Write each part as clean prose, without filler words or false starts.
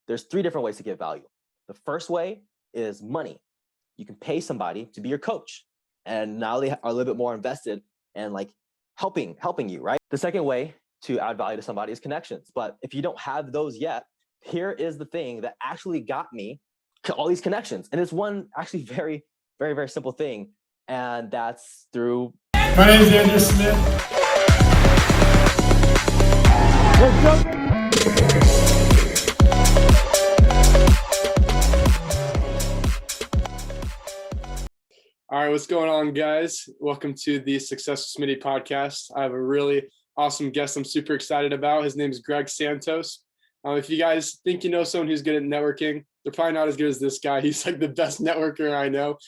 there's 3 different ways to give value. The first way is money. You can pay somebody to be your coach, and now they are a little bit more invested and like helping you, right? The second way to add value to somebody is connections. But if you don't have those yet, here is the thing that actually got me to all these connections. And it's one actually very, very, very simple thing. And that's through. My name is Andrew Smitte. Let's go. All right, what's going on, guys? Welcome to the Success with Smitte podcast. I have a really awesome guest I'm super excited about. His name is Greg Santos. If you guys think you know someone who's good at networking, they're probably not as good as this guy. He's like the best networker I know.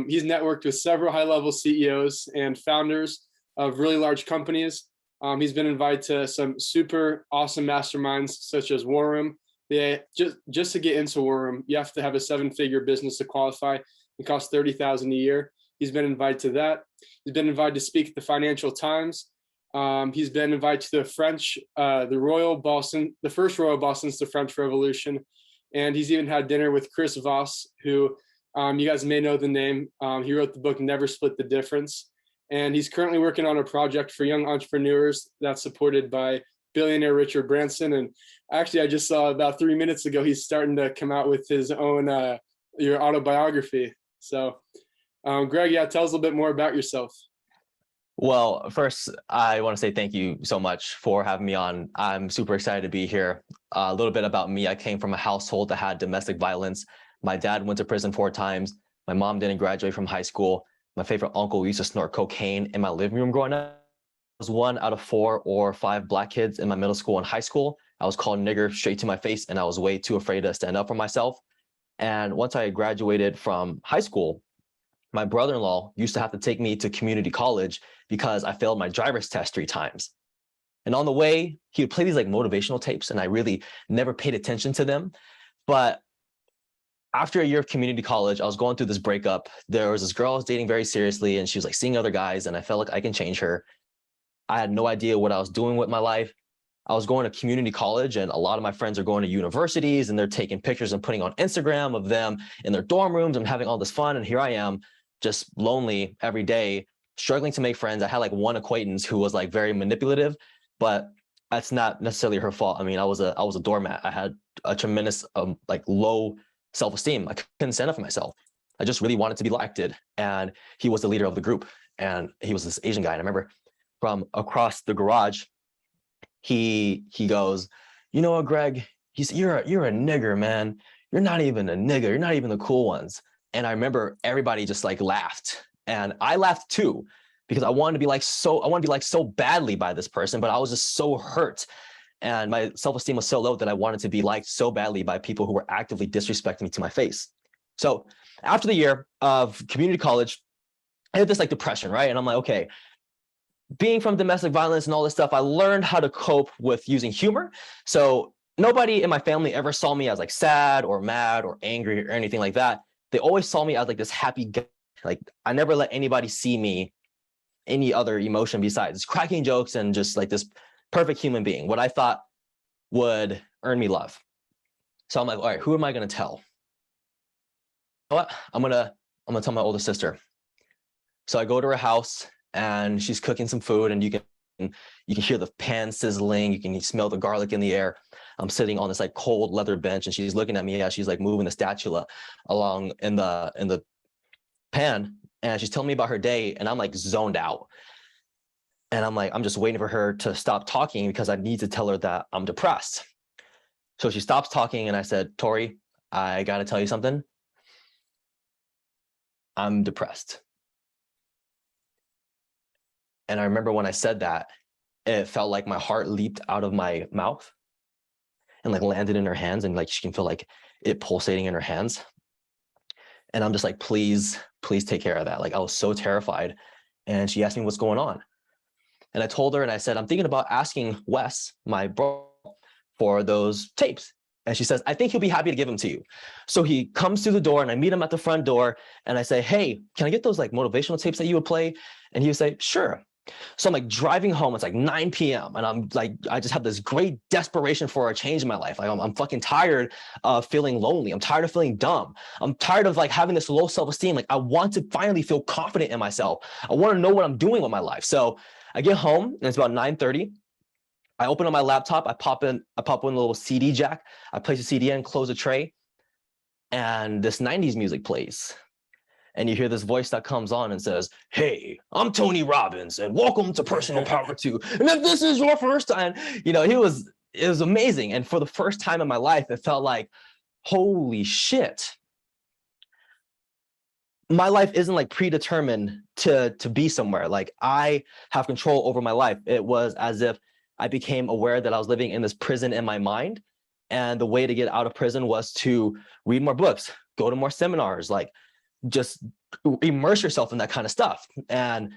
He's networked with several high-level CEOs and founders of really large companies. He's been invited to some super awesome masterminds such as War Room. Just to get into War Room, you have to have a 7-figure business to qualify. It costs $30,000 a year. He's been invited to that. He's been invited to speak at the Financial Times. He's been invited to the French, the first Royal Ball since the French Revolution. And he's even had dinner with Chris Voss, who you guys may know the name. He wrote the book, Never Split the Difference. And he's currently working on a project for young entrepreneurs that's supported by Billionaire Richard Branson. And actually, I just saw about 3 minutes ago, he's starting to come out with his own your autobiography. So, Greg, tell us a little bit more about yourself. Well, first, I want to say thank you so much for having me on. I'm super excited to be here. A little bit about me. I came from a household that had domestic violence. My dad went to prison 4 times. My mom didn't graduate from high school. My favorite uncle used to snort cocaine in my living room growing up. I was 1 out of 4 or 5 black kids in my middle school and high school. I was called nigger straight to my face, and I was way too afraid to stand up for myself. And once I graduated from high school, my brother-in-law used to have to take me to community college because I failed my driver's test 3 times. And on the way, he would play these like motivational tapes, and I really never paid attention to them. But after a year of community college, I was going through this breakup. There was this girl I was dating very seriously, and she was like seeing other guys, and I felt like I can change her. I had no idea what I was doing with my life. I was going to community college, and a lot of my friends are going to universities, and they're taking pictures and putting on Instagram of them in their dorm rooms and having all this fun. And here I am, just lonely every day, struggling to make friends. I had like one acquaintance who was like very manipulative, but that's not necessarily her fault. I mean, I was a doormat. I had a tremendous like low self-esteem. I couldn't stand up for myself. I just really wanted to be liked. And he was the leader of the group, and he was this Asian guy. And I remember from across the garage, he goes, "You know what, Greg? He said, you're a nigger, man. You're not even a nigger. You're not even the cool ones." And I remember everybody just like laughed, and I laughed too, because I wanted to be like so badly by this person, but I was just so hurt, and my self-esteem was so low that I wanted to be liked so badly by people who were actively disrespecting me to my face. So after the year of community college, I had this like depression, right? And I'm like, okay, being from domestic violence and all this stuff, I learned how to cope with using humor. So nobody in my family ever saw me as like sad or mad or angry or anything like that. They always saw me as like this happy guy. Like I never let anybody see me any other emotion besides cracking jokes and just like this perfect human being, what I thought would earn me love. So I'm like, all right, who am I going to tell? You know what? I'm gonna tell my older sister. So I go to her house, and she's cooking some food, and you can hear the pan sizzling. You can smell the garlic in the air. I'm sitting on this like cold leather bench, and she's looking at me as she's like moving the spatula along in the pan, and she's telling me about her day, and I'm like zoned out. And I'm just waiting for her to stop talking because I need to tell her that I'm depressed. So she stops talking, and I said, "Tori, I got to tell you something. I'm depressed." And I remember when I said that, it felt like my heart leaped out of my mouth and like landed in her hands, and like she can feel like it pulsating in her hands. And I'm just like, please take care of that. Like I was so terrified. And she asked me what's going on. And I told her, and I said, I'm thinking about asking Wes, my bro, for those tapes. And she says, I think he'll be happy to give them to you. So he comes through the door, and I meet him at the front door, and I say, hey, can I get those like motivational tapes that you would play? And he would say, sure. So I'm like driving home. It's like 9 p.m. And I'm like, I just have this great desperation for a change in my life. Like I'm fucking tired of feeling lonely. I'm tired of feeling dumb. I'm tired of like having this low self-esteem. Like I want to finally feel confident in myself. I want to know what I'm doing with my life. So I get home and it's about 9:30. I open up my laptop. I pop in a little CD jack. I place a CD in, close the tray, and this 90s music plays. And you hear this voice that comes on and says, "Hey, I'm Tony Robbins, and welcome to Personal Power 2. And if this is your first time," it was amazing. And for the first time in my life, it felt like, holy shit. My life isn't like predetermined to be somewhere. Like I have control over my life. It was as if I became aware that I was living in this prison in my mind. And the way to get out of prison was to read more books, go to more seminars, like just immerse yourself in that kind of stuff. And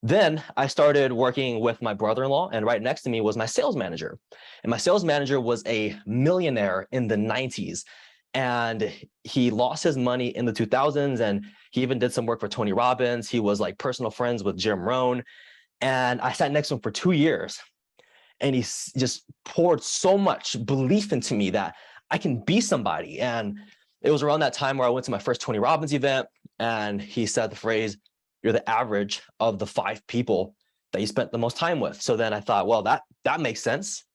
then I started working with my brother-in-law, and right next to me was my sales manager. And my sales manager was a millionaire in the 90s. And he lost his money in the 2000s, and he even did some work for Tony Robbins. He was like personal friends with Jim Rohn. And I sat next to him for 2 years. And he just poured so much belief into me that I can be somebody. And it was around that time where I went to my first Tony Robbins event, and he said the phrase, "You're the average of the 5 people that you spent the most time with." So then I thought, well, that makes sense.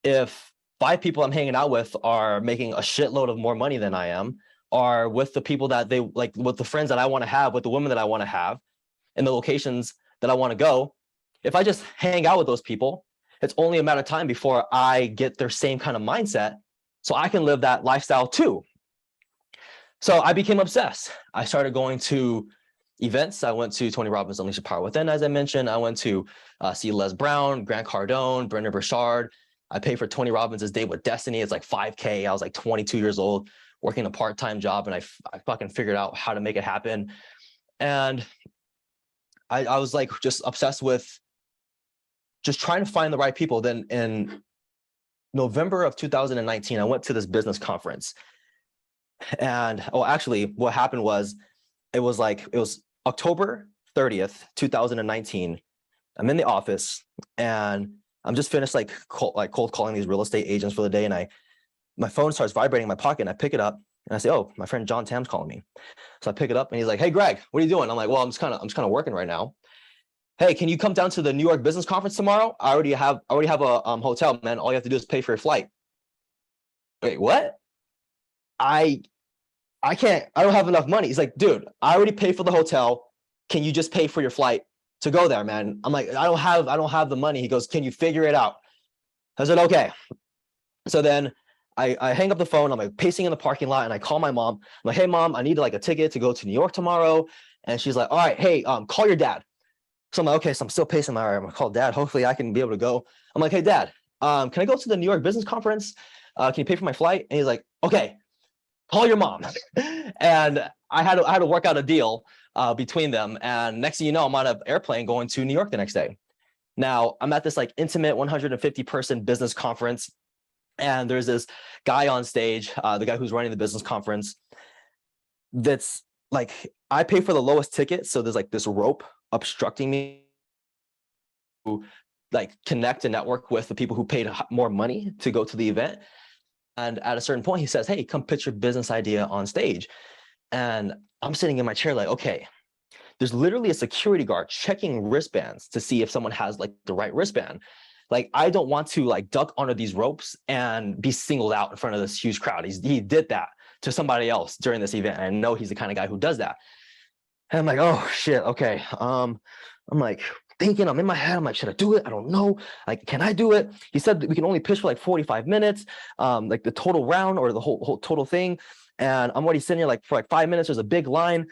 If 5 people I'm hanging out with are making a shitload of more money than I am, are with the people that they like, with the friends that I want to have, with the women that I want to have, in the locations that I want to go, if I just hang out with those people, it's only a matter of time before I get their same kind of mindset, so I can live that lifestyle too. So I became obsessed. I started going to events. I went to Tony Robbins Unleash the Power Within, as I mentioned. I went to see Les Brown, Grant Cardone, Brendon Burchard. I paid for Tony Robbins' Date with Destiny. It's like $5K. I was like 22 years old, working a part-time job, and I fucking figured out how to make it happen. And I was like just obsessed with just trying to find the right people. Then in November of 2019, I went to this business conference. And actually what happened was, it was October 30th, 2019. I'm in the office and I'm just finished cold calling these real estate agents for the day. And my phone starts vibrating in my pocket, and I pick it up and I say, "Oh, my friend John Tam's calling me." So I pick it up and he's like, "Hey, Greg, what are you doing?" I'm like, "Well, I'm just kind of working right now." "Hey, can you come down to the New York Business Conference tomorrow? I already have a hotel, man. All you have to do is pay for your flight." Wait, what? I can't. I don't have enough money. He's like, "Dude, I already paid for the hotel. Can you just pay for your flight to go there, man?" I'm like, I don't have the money. He goes, "Can you figure it out?" I said, "Okay." So then I hang up the phone. I'm like pacing in the parking lot, and I call my mom. I'm like, "Hey, Mom, I need like a ticket to go to New York tomorrow." And she's like, "All right, hey, call your dad." So I'm like, okay, so I'm still pacing. I'm gonna call Dad. Hopefully I can be able to go. I'm like, "Hey, Dad, can I go to the New York Business Conference? Can you pay for my flight?" And he's like, "Okay, call your mom." And I had to work out a deal between them. And next thing you know, I'm on an airplane going to New York the next day. Now I'm at this like intimate 150 person business conference. And there's this guy on stage, the guy who's running the business conference, that's like, I pay for the lowest ticket. So there's like this rope obstructing me to like connect and network with the people who paid more money to go to the event. And at a certain point, he says, "Hey, come pitch your business idea on stage." And I'm sitting in my chair like, okay, there's literally a security guard checking wristbands to see if someone has like the right wristband. Like, I don't want to like duck under these ropes and be singled out in front of this huge crowd. He did that to somebody else during this event. And I know he's the kind of guy who does that. And I'm like, oh shit, okay. I'm like thinking, I'm in my head, I'm like, should I do it? I don't know. Like, can I do it? He said that we can only pitch for like 45 minutes, like the total round or the whole total thing. And I'm already sitting here like for like 5 minutes. There's a big line.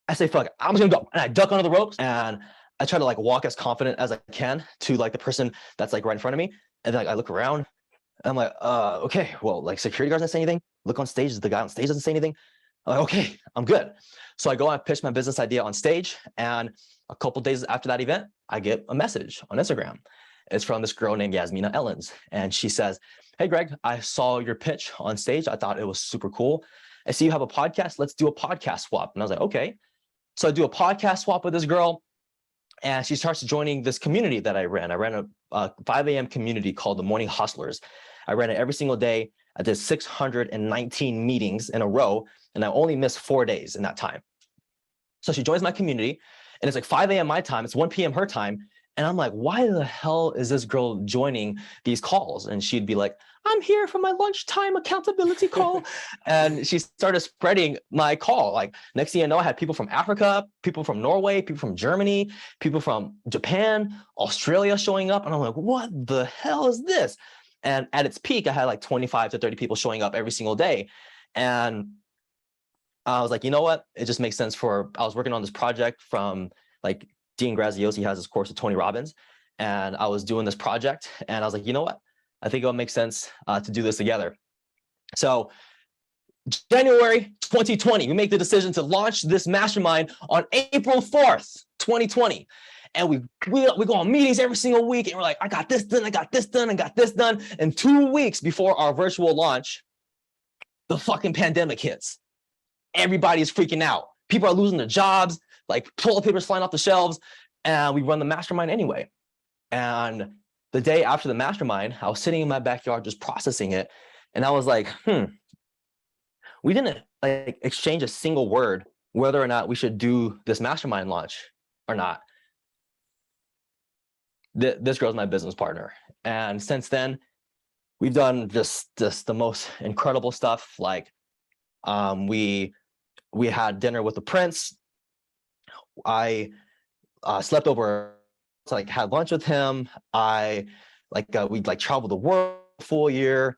I say, fuck it, I'm just gonna go. And I duck under the ropes and I try to like walk as confident as I can to like the person that's like right in front of me. And then like, I look around and I'm like, okay, well, like security guards doesn't say anything. Look on stage, the guy on stage doesn't say anything. I'm like, okay, I'm good. So I go and pitch my business idea on stage. And a couple days after that event, I get a message on Instagram. It's from this girl named Yasmina Ellens. And she says, "Hey, Greg, I saw your pitch on stage. I thought it was super cool. I see you have a podcast. Let's do a podcast swap." And I was like, okay. So I do a podcast swap with this girl. And she starts joining this community that I ran. I ran a 5 a.m. community called the Morning Hustlers. I ran it every single day. I did 619 meetings in a row, and I only missed 4 days in that time. So she joins my community, and it's like 5 a.m. my time. It's 1 p.m. her time. And I'm like, why the hell is this girl joining these calls? And she'd be like, I'm here for my lunchtime accountability call. And she started spreading my call. Like, next thing you know, I had people from Africa, people from Norway, people from Germany, people from Japan, Australia showing up. And I'm like, what the hell is this? And at its peak, I had like 25 to 30 people showing up every single day. And I was like, you know what? It just makes sense I was working on this project from like Dean Graziosi has this course with Tony Robbins. And I was doing this project and I was like, you know what? I think it'll make sense to do this together. So January 2020, we make the decision to launch this mastermind on April 4th, 2020. And we go on meetings every single week. And we're like, I got this done, I got this done, I got this done. And 2 weeks before our virtual launch, the fucking pandemic hits. Everybody is freaking out. People are losing their jobs, like toilet paper's flying off the shelves. And we run the mastermind anyway. And the day after the mastermind, I was sitting in my backyard just processing it. And I was like, we didn't like exchange a single word whether or not we should do this mastermind launch or not. This girl's my business partner. And since then, we've done just the most incredible stuff. Like we had dinner with the prince. I slept over, to like had lunch with him. We like traveled the world full year.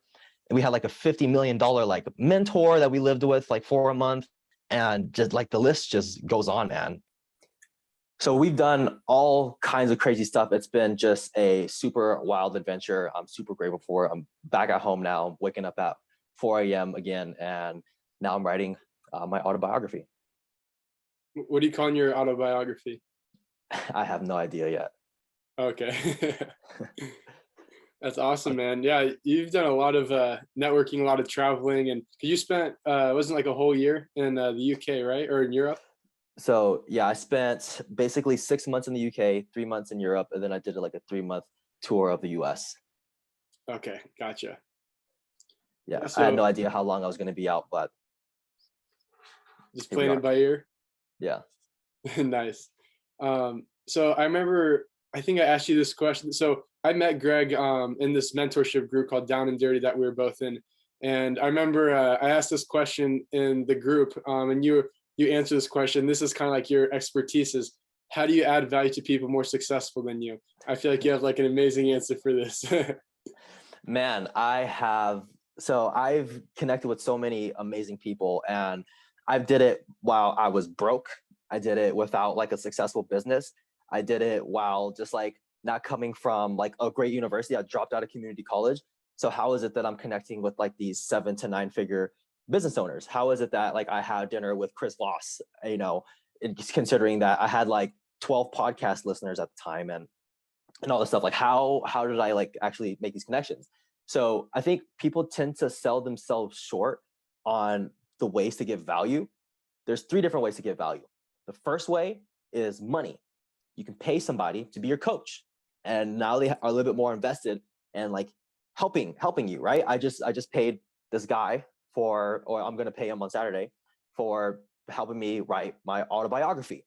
And we had like a $50 million like mentor that we lived with like for a month. And just like the list just goes on, man. So we've done all kinds of crazy stuff. It's been just a super wild adventure. I'm super grateful for it. I'm back at home now. I'm waking up at 4 a.m. again. And now I'm writing my autobiography. What are you calling your autobiography? I have no idea yet. Okay. That's awesome, man. Yeah, you've done a lot of networking, a lot of traveling, and you spent wasn't like a whole year in the UK, right? Or in Europe? So yeah, I spent basically 6 months in the UK, 3 months in Europe, and then I did like a 3-month tour of the US. Okay, gotcha. Yeah, so I had no idea how long I was going to be out, but just playing it by ear. Yeah. Nice. So I remember, I think I asked you this question. So I met Greg in this mentorship group called Down and Dirty that we were both in. And I remember I asked this question in the group, and you answer this question. This is kind of like your expertise is, how do you add value to people more successful than you? I feel like you have like an amazing answer for this. Man, I've connected with so many amazing people, and I did it while I was broke. I did it without like a successful business. I did it while just like not coming from like a great university. I dropped out of community college. So how is it that I'm connecting with like these 7 to 9 figure business owners? How is it that like I had dinner with Chris Voss, you know, considering that I had like 12 podcast listeners at the time and all this stuff? Like how did I like actually make these connections? So I think people tend to sell themselves short on the ways to give value. There's 3 different ways to give value. The first way is money. You can pay somebody to be your coach, and now they are a little bit more invested and like helping you, right? I just paid this guy or I'm going to pay him on Saturday for helping me write my autobiography.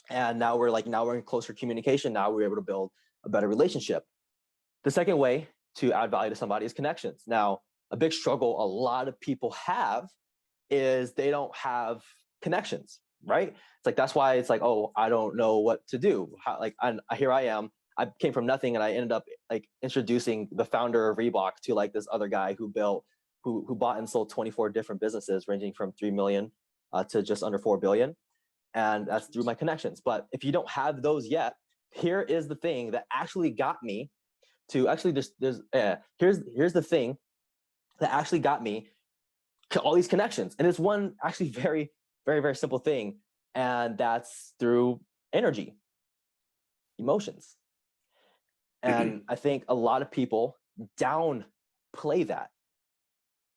And now we're in closer communication. Now we're able to build a better relationship. The second way to add value to somebody is connections. Now, a big struggle a lot of people have is they don't have connections, right? It's like, that's why it's like, oh, I don't know what to do. Here I am. I came from nothing, and I ended up like introducing the founder of Reebok to like this other guy who bought and sold 24 different businesses ranging from 3 million to just under 4 billion. And that's through my connections. But if you don't have those yet, here is the thing that actually got me to here's the thing that actually got me to all these connections. And it's one actually very, very, very simple thing. And that's through energy, emotions. And I think a lot of people downplay that.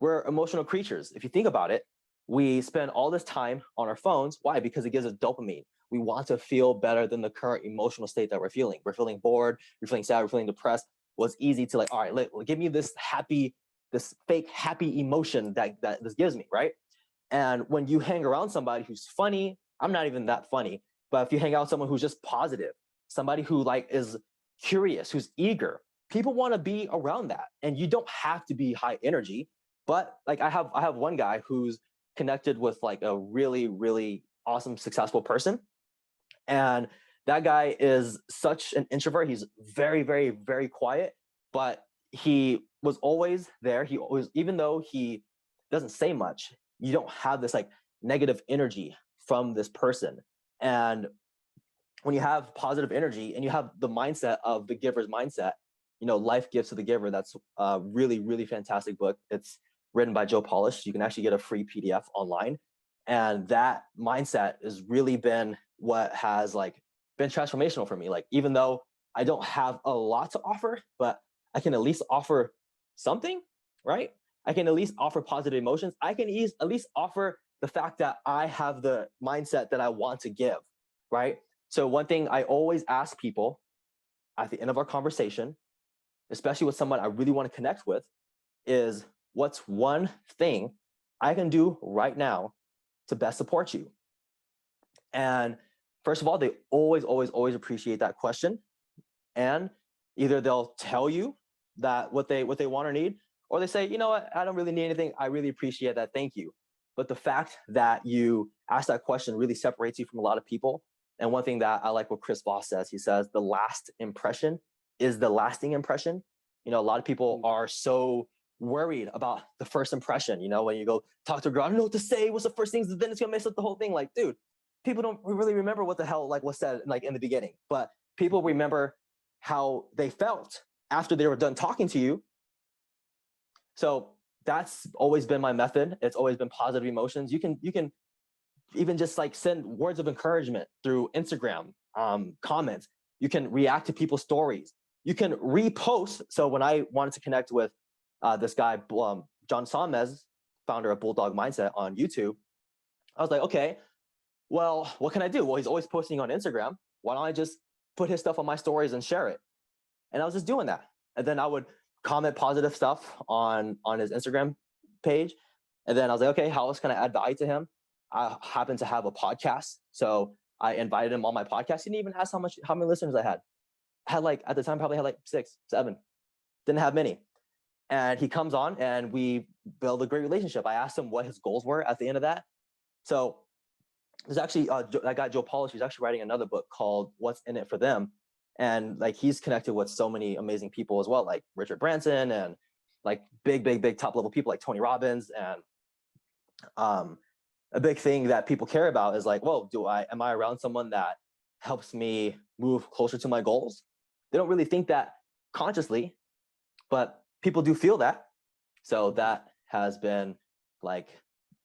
We're emotional creatures. If you think about it, we spend all this time on our phones. Why? Because it gives us dopamine. we want to feel better than the current emotional state that we're feeling. We're feeling bored, we're feeling sad, we're feeling depressed. Well, it's easy to like, all right, give me this fake happy emotion that this gives me, right? And when you hang around somebody who's funny, I'm not even that funny, but if you hang out with someone who's just positive, somebody who like is curious, who's eager, people want to be around that. And you don't have to be high energy, but like I have one guy who's connected with like a really, really awesome, successful person. And that guy is such an introvert. He's very, very, very quiet, but he was always there. He always, even though he doesn't say much, you don't have this like negative energy from this person. And when you have positive energy and you have the mindset of the giver's mindset, you know, Life Gives to the Giver, that's a really, really fantastic book. It's written by Joe Polish. You can actually get a free PDF online. And that mindset has really been what has like been transformational for me. Like, even though I don't have a lot to offer, but I can at least offer something, right? I can at least offer positive emotions. I can at least offer the fact that I have the mindset that I want to give, right? So one thing I always ask people at the end of our conversation, especially with someone I really want to connect with, is what's one thing I can do right now to best support you? And first of all, they always, always, always appreciate that question. And either they'll tell you that what they want or need, or they say, you know what, I don't really need anything. I really appreciate that. Thank you. But the fact that you ask that question really separates you from a lot of people. And one thing that I like what Chris Voss says, he says, the last impression is the lasting impression. You know, a lot of people are so worried about the first impression. You know, when you go talk to a girl, I don't know what to say, what's the first things, then it's gonna mess up the whole thing. Like, dude, people don't really remember what the hell like was said like in the beginning, but people remember how they felt after they were done talking to you. So that's always been my method. It's always been positive emotions. You can even just like send words of encouragement through Instagram comments. You can react to people's stories. You can repost. So when I wanted to connect with this guy, John Salmez, founder of Bulldog Mindset on YouTube, I was like, okay, well, what can I do? Well, he's always posting on Instagram. Why don't I just put his stuff on my stories and share it? And I was just doing that. And then I would comment positive stuff on his Instagram page. And then I was like, okay, how else can I add value to him? I happen to have a podcast. So I invited him on my podcast. He didn't even ask how many listeners I had. I had like, at the time, probably had like 6, 7. Didn't have many. And he comes on and we build a great relationship. I asked him what his goals were at the end of that. So there's actually that guy, Joe Polish, he's actually writing another book called What's in It for Them. And like, he's connected with so many amazing people as well, like Richard Branson and like big top level people like Tony Robbins. And a big thing that people care about is like, well, am I around someone that helps me move closer to my goals? They don't really think that consciously, but people do feel that. So that has been like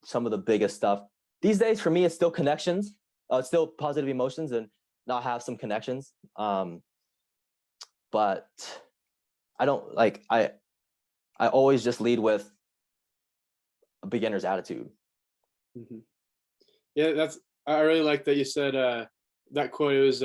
some of the biggest stuff. These days for me, it's still connections. It's still positive emotions and not have some connections. But I don't like, I always just lead with a beginner's attitude. Mm-hmm. Yeah, I really like that you said that quote. It was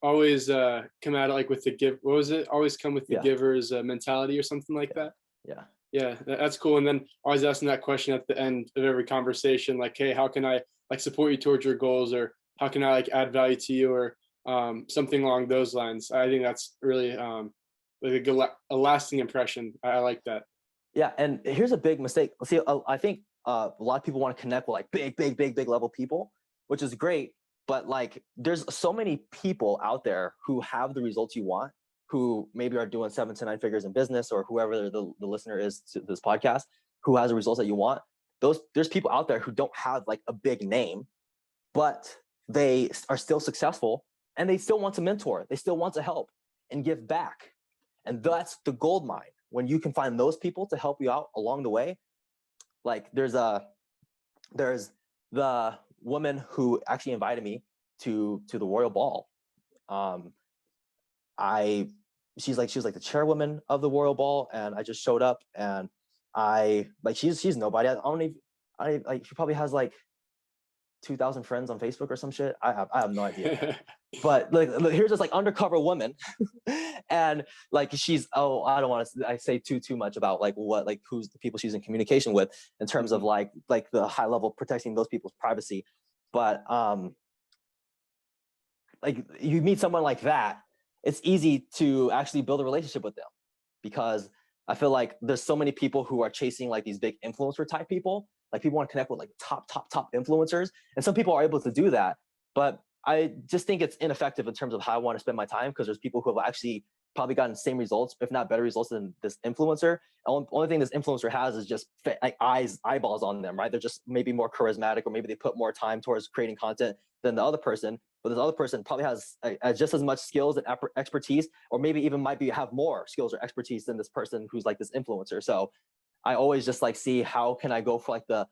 always come at it like with the give. What was it? Always come with the giver's mentality or something like that. Yeah. Yeah, that's cool. And then always asking that question at the end of every conversation, like, hey, how can I like support you towards your goals, or how can I like add value to you, or something along those lines. I think that's really like a lasting impression. I like that. Yeah, and here's a big mistake. See, I think a lot of people want to connect with like big level people, which is great. But like, there's so many people out there who have the results you want, who maybe are doing 7 to 9 figures in business, or whoever the listener is to this podcast, who has the results that you want. There's people out there who don't have like a big name, but they are still successful and they still want to mentor. They still want to help and give back. And that's the gold mine. When you can find those people to help you out along the way. Like there's the woman who actually invited me to the Royal Ball. She was like the chairwoman of the Royal Ball, and I just showed up, and she's nobody. I don't even like, she probably has like 2,000 friends on Facebook or some shit. I have no idea. But like, here's this like undercover woman, and like she's, oh, I don't want to I say too much about like what, like who's the people she's in communication with in terms of like the high level protecting those people's privacy. But like you meet someone like that, it's easy to actually build a relationship with them, because I feel like there's so many people who are chasing like these big influencer type people. Like people want to connect with like top influencers, and some people are able to do that. But I just think it's ineffective in terms of how I want to spend my time, because there's people who have actually probably gotten the same results, if not better results than this influencer. And only thing this influencer has is just like eyeballs on them, right? They're just maybe more charismatic, or maybe they put more time towards creating content than the other person. But this other person probably has just as much skills and expertise, or maybe even might have more skills or expertise than this person who's like this influencer. So I always just like see how can I go for like the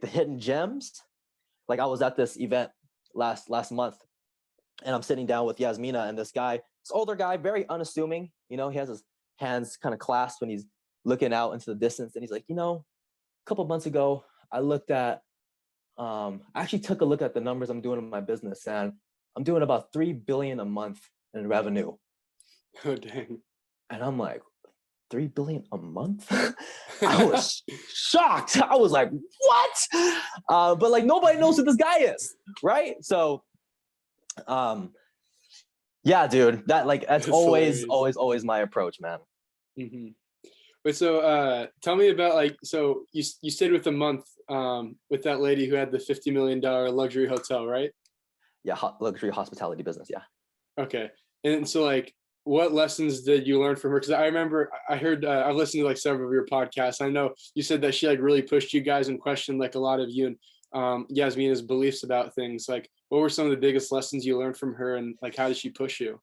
hidden gems. Like I was at this event last month, and I'm sitting down with Yasmina and this guy, this older guy, very unassuming. You know, he has his hands kind of clasped when he's looking out into the distance, and he's like, you know, a couple months ago, I actually took a look at the numbers I'm doing in my business, and I'm doing about $3 billion a month in revenue. Oh dang! And I'm like, $3 billion a month? I was shocked. I was like, what? But like nobody knows who this guy is, right? So, yeah, dude, that's always my approach, man. Mm-hmm. Wait, so tell me about like, so you stayed with a month with that lady who had the $50 million luxury hotel, right? Yeah, luxury hospitality business. Yeah. Okay, and so like, what lessons did you learn from her? Because I remember I heard I've listened to like several of your podcasts. I know you said that she like really pushed you guys and questioned like a lot of you and Yasmina's beliefs about things. Like, what were some of the biggest lessons you learned from her, and like how did she push you?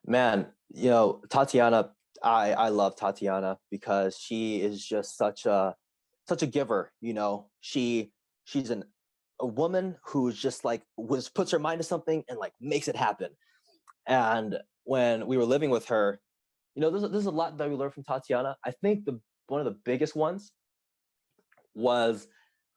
Man, you know, Tatiana, I love Tatiana because she is just such a giver. You know, she's a woman who's just like puts her mind to something and like makes it happen. And when we were living with her, you know, there's a lot that we learned from Tatiana. I think one of the biggest ones was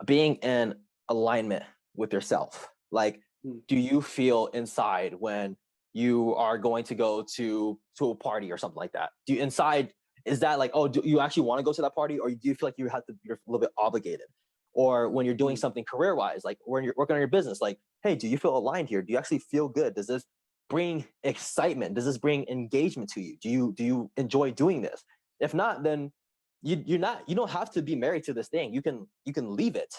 being in alignment with yourself. Like, do you feel inside when you are going to go to a party or something like that? Do you inside, is that like, oh, do you actually want to go to that party, or do you feel like you're a little bit obligated? Or when you're doing something career-wise, like when you're working on your business, like, hey, do you feel aligned here? Do you actually feel good? Does this bring excitement? Does this bring engagement to you? Do you enjoy doing this? If not, then you don't have to be married to this thing. You can leave it.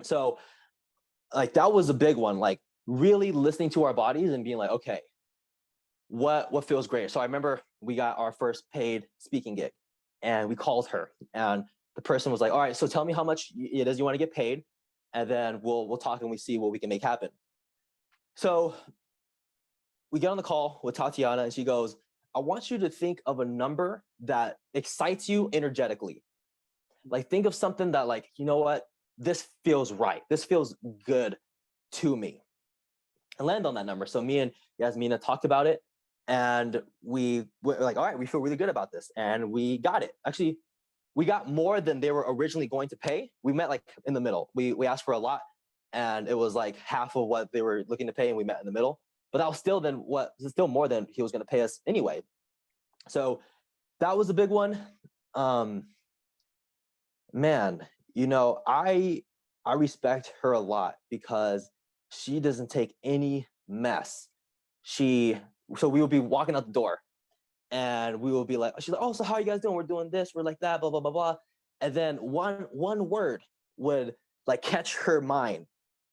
So like that was a big one, like really listening to our bodies and being like, okay, what feels great? So I remember we got our first paid speaking gig, and we called her, and the person was like, all right, so tell me how much it is you want to get paid, and then we'll talk and we see what we can make happen. So we get on the call with Tatiana, and she goes, I want you to think of a number that excites you energetically. Like think of something that like, you know what, this feels right. This feels good to me. And land on that number. So me and Yasmina talked about it, and we were like, all right, we feel really good about this. And we got it. Actually, we got more than they were originally going to pay. We met like in the middle. We asked for a lot, and it was like half of what they were looking to pay, and we met in the middle. But that was still more than he was going to pay us anyway. So that was a big one. Man, you know, I respect her a lot because she doesn't take any mess. So we would be walking out the door, and we will be like, she's like, oh, so how are you guys doing? We're doing this, we're like that, blah, blah, blah, blah. And then one word would like catch her mind.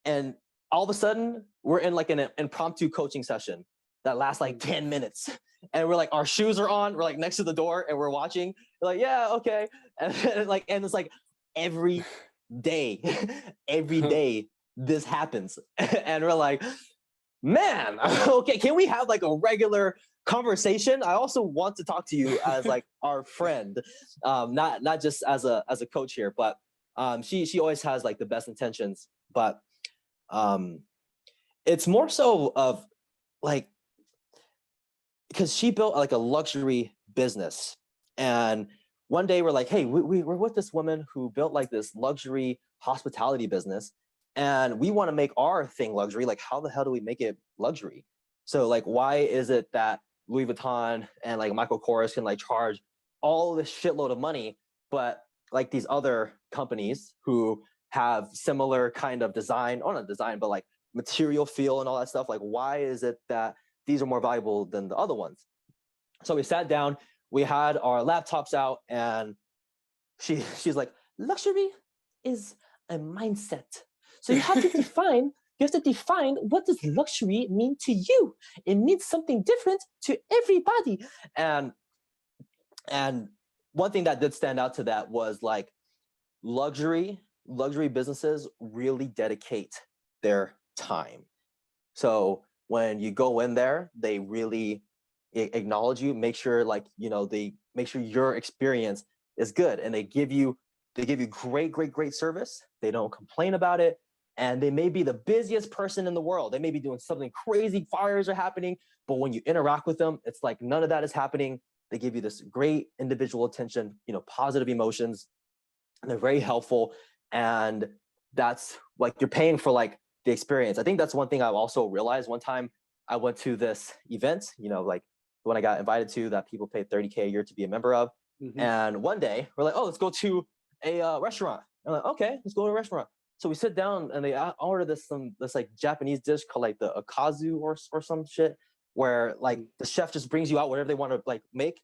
And all of a sudden we're in like an impromptu coaching session that lasts like 10 minutes. And we're like, our shoes are on, we're like next to the door, and we're watching. We're like, yeah, okay. And it's like every day, every day this happens. And we're like, man, okay, can we have like a regular conversation? I also want to talk to you as like our friend, not just as a coach here, but she always has like the best intentions, but it's more so of like, because she built like a luxury business, and one day we're like, hey, we're with this woman who built like this luxury hospitality business, and we want to make our thing luxury. Like, how the hell do we make it luxury? So like, why is it that Louis Vuitton and like Michael Kors can like charge all this shitload of money, but like these other companies who have similar kind of design, or not design, but like material feel and all that stuff, like why is it that these are more valuable than the other ones? So we sat down, we had our laptops out, and she's like, luxury is a mindset. So you have to define what does luxury mean to you. It means something different to everybody. And one thing that did stand out to that was like luxury businesses really dedicate their time. So when you go in there, they really acknowledge you, make sure like, they make sure your experience is good, and they give you great service. They don't complain about it. And they may be the busiest person in the world. They may be doing something crazy, fires are happening, but when you interact with them, it's like none of that is happening. They give you this great individual attention, positive emotions, and they're very helpful. And that's like, you're paying for like the experience. I think that's one thing I've also realized. One time I went to this event, like the one I got invited to that people pay $30K a year to be a member of. Mm-hmm. And one day we're like, oh, let's go to a restaurant. I'm like, okay, let's go to a restaurant. So we sit down and they order this like Japanese dish called like the akazu or some shit, where like the chef just brings you out whatever they want to like make.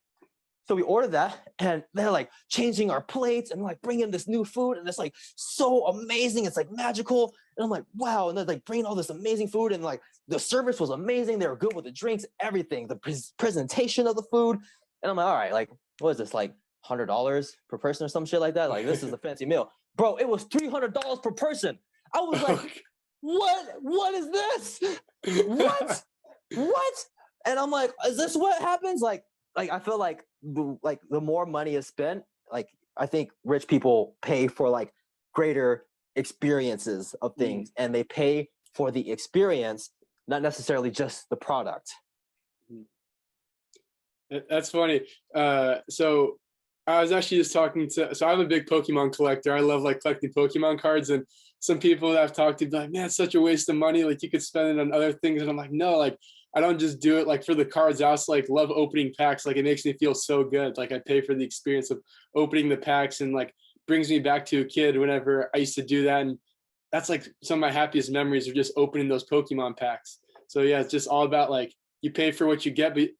So we ordered that, and they're like changing our plates and like bringing this new food, and it's like so amazing. It's like magical. And I'm like, wow. And they're like bringing all this amazing food, and like the service was amazing. They were good with the drinks, everything, the presentation of the food. And I'm like, all right, like, what is this, like $100 per person or some shit like that? Like, this is a fancy meal. Bro, it was $300 per person. I was like, what is this? What? And I'm like, is this what happens? Like I feel like the more money is spent, like I think rich people pay for like greater experiences of things, and they pay for the experience, not necessarily just the product. That's funny. So I was actually just talking so I'm a big Pokemon collector. I love like collecting Pokemon cards, and some people that I've talked to be like, man, it's such a waste of money. Like you could spend it on other things. And I'm like, no, like I don't just do it like for the cards. I also like love opening packs. Like it makes me feel so good. Like I pay for the experience of opening the packs, and like brings me back to a kid whenever I used to do that. And that's like some of my happiest memories are just opening those Pokemon packs. So yeah, it's just all about like you pay for what you get, but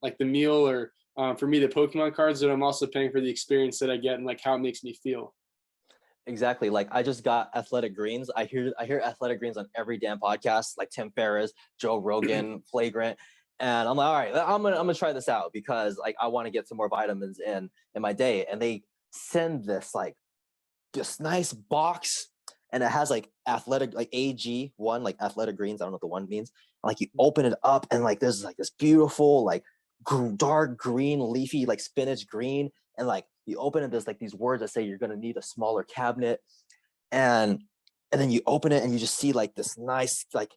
like the meal or for me, the Pokemon cards, but I'm also paying for the experience that I get and like how it makes me feel. Exactly. Like I just got Athletic Greens. I hear Athletic Greens on every damn podcast, like Tim Ferriss, Joe Rogan, Flagrant. And I'm like, all right, I'm gonna try this out because like I want to get some more vitamins in my day. And they send this nice box, and it has like athletic, like AG1, like Athletic Greens. I don't know what the one means. Like you open it up, and like there's like this beautiful like dark green leafy like spinach green, and like you open it, there's like these words that say you're going to need a smaller cabinet, and then you open it and you just see like this nice like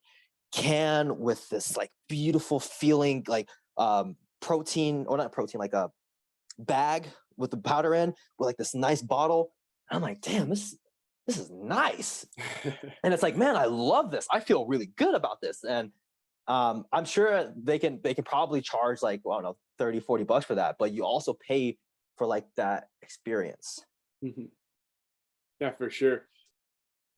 can with this like beautiful feeling like protein, or not protein, like a bag with the powder in, with like this nice bottle. And I'm like, damn, this is nice. And it's like, man, I love this. I feel really good about this. And I'm sure they can probably charge like, well, I don't know, $30-$40 for that, but you also pay for like that experience. Mm-hmm. Yeah, for sure.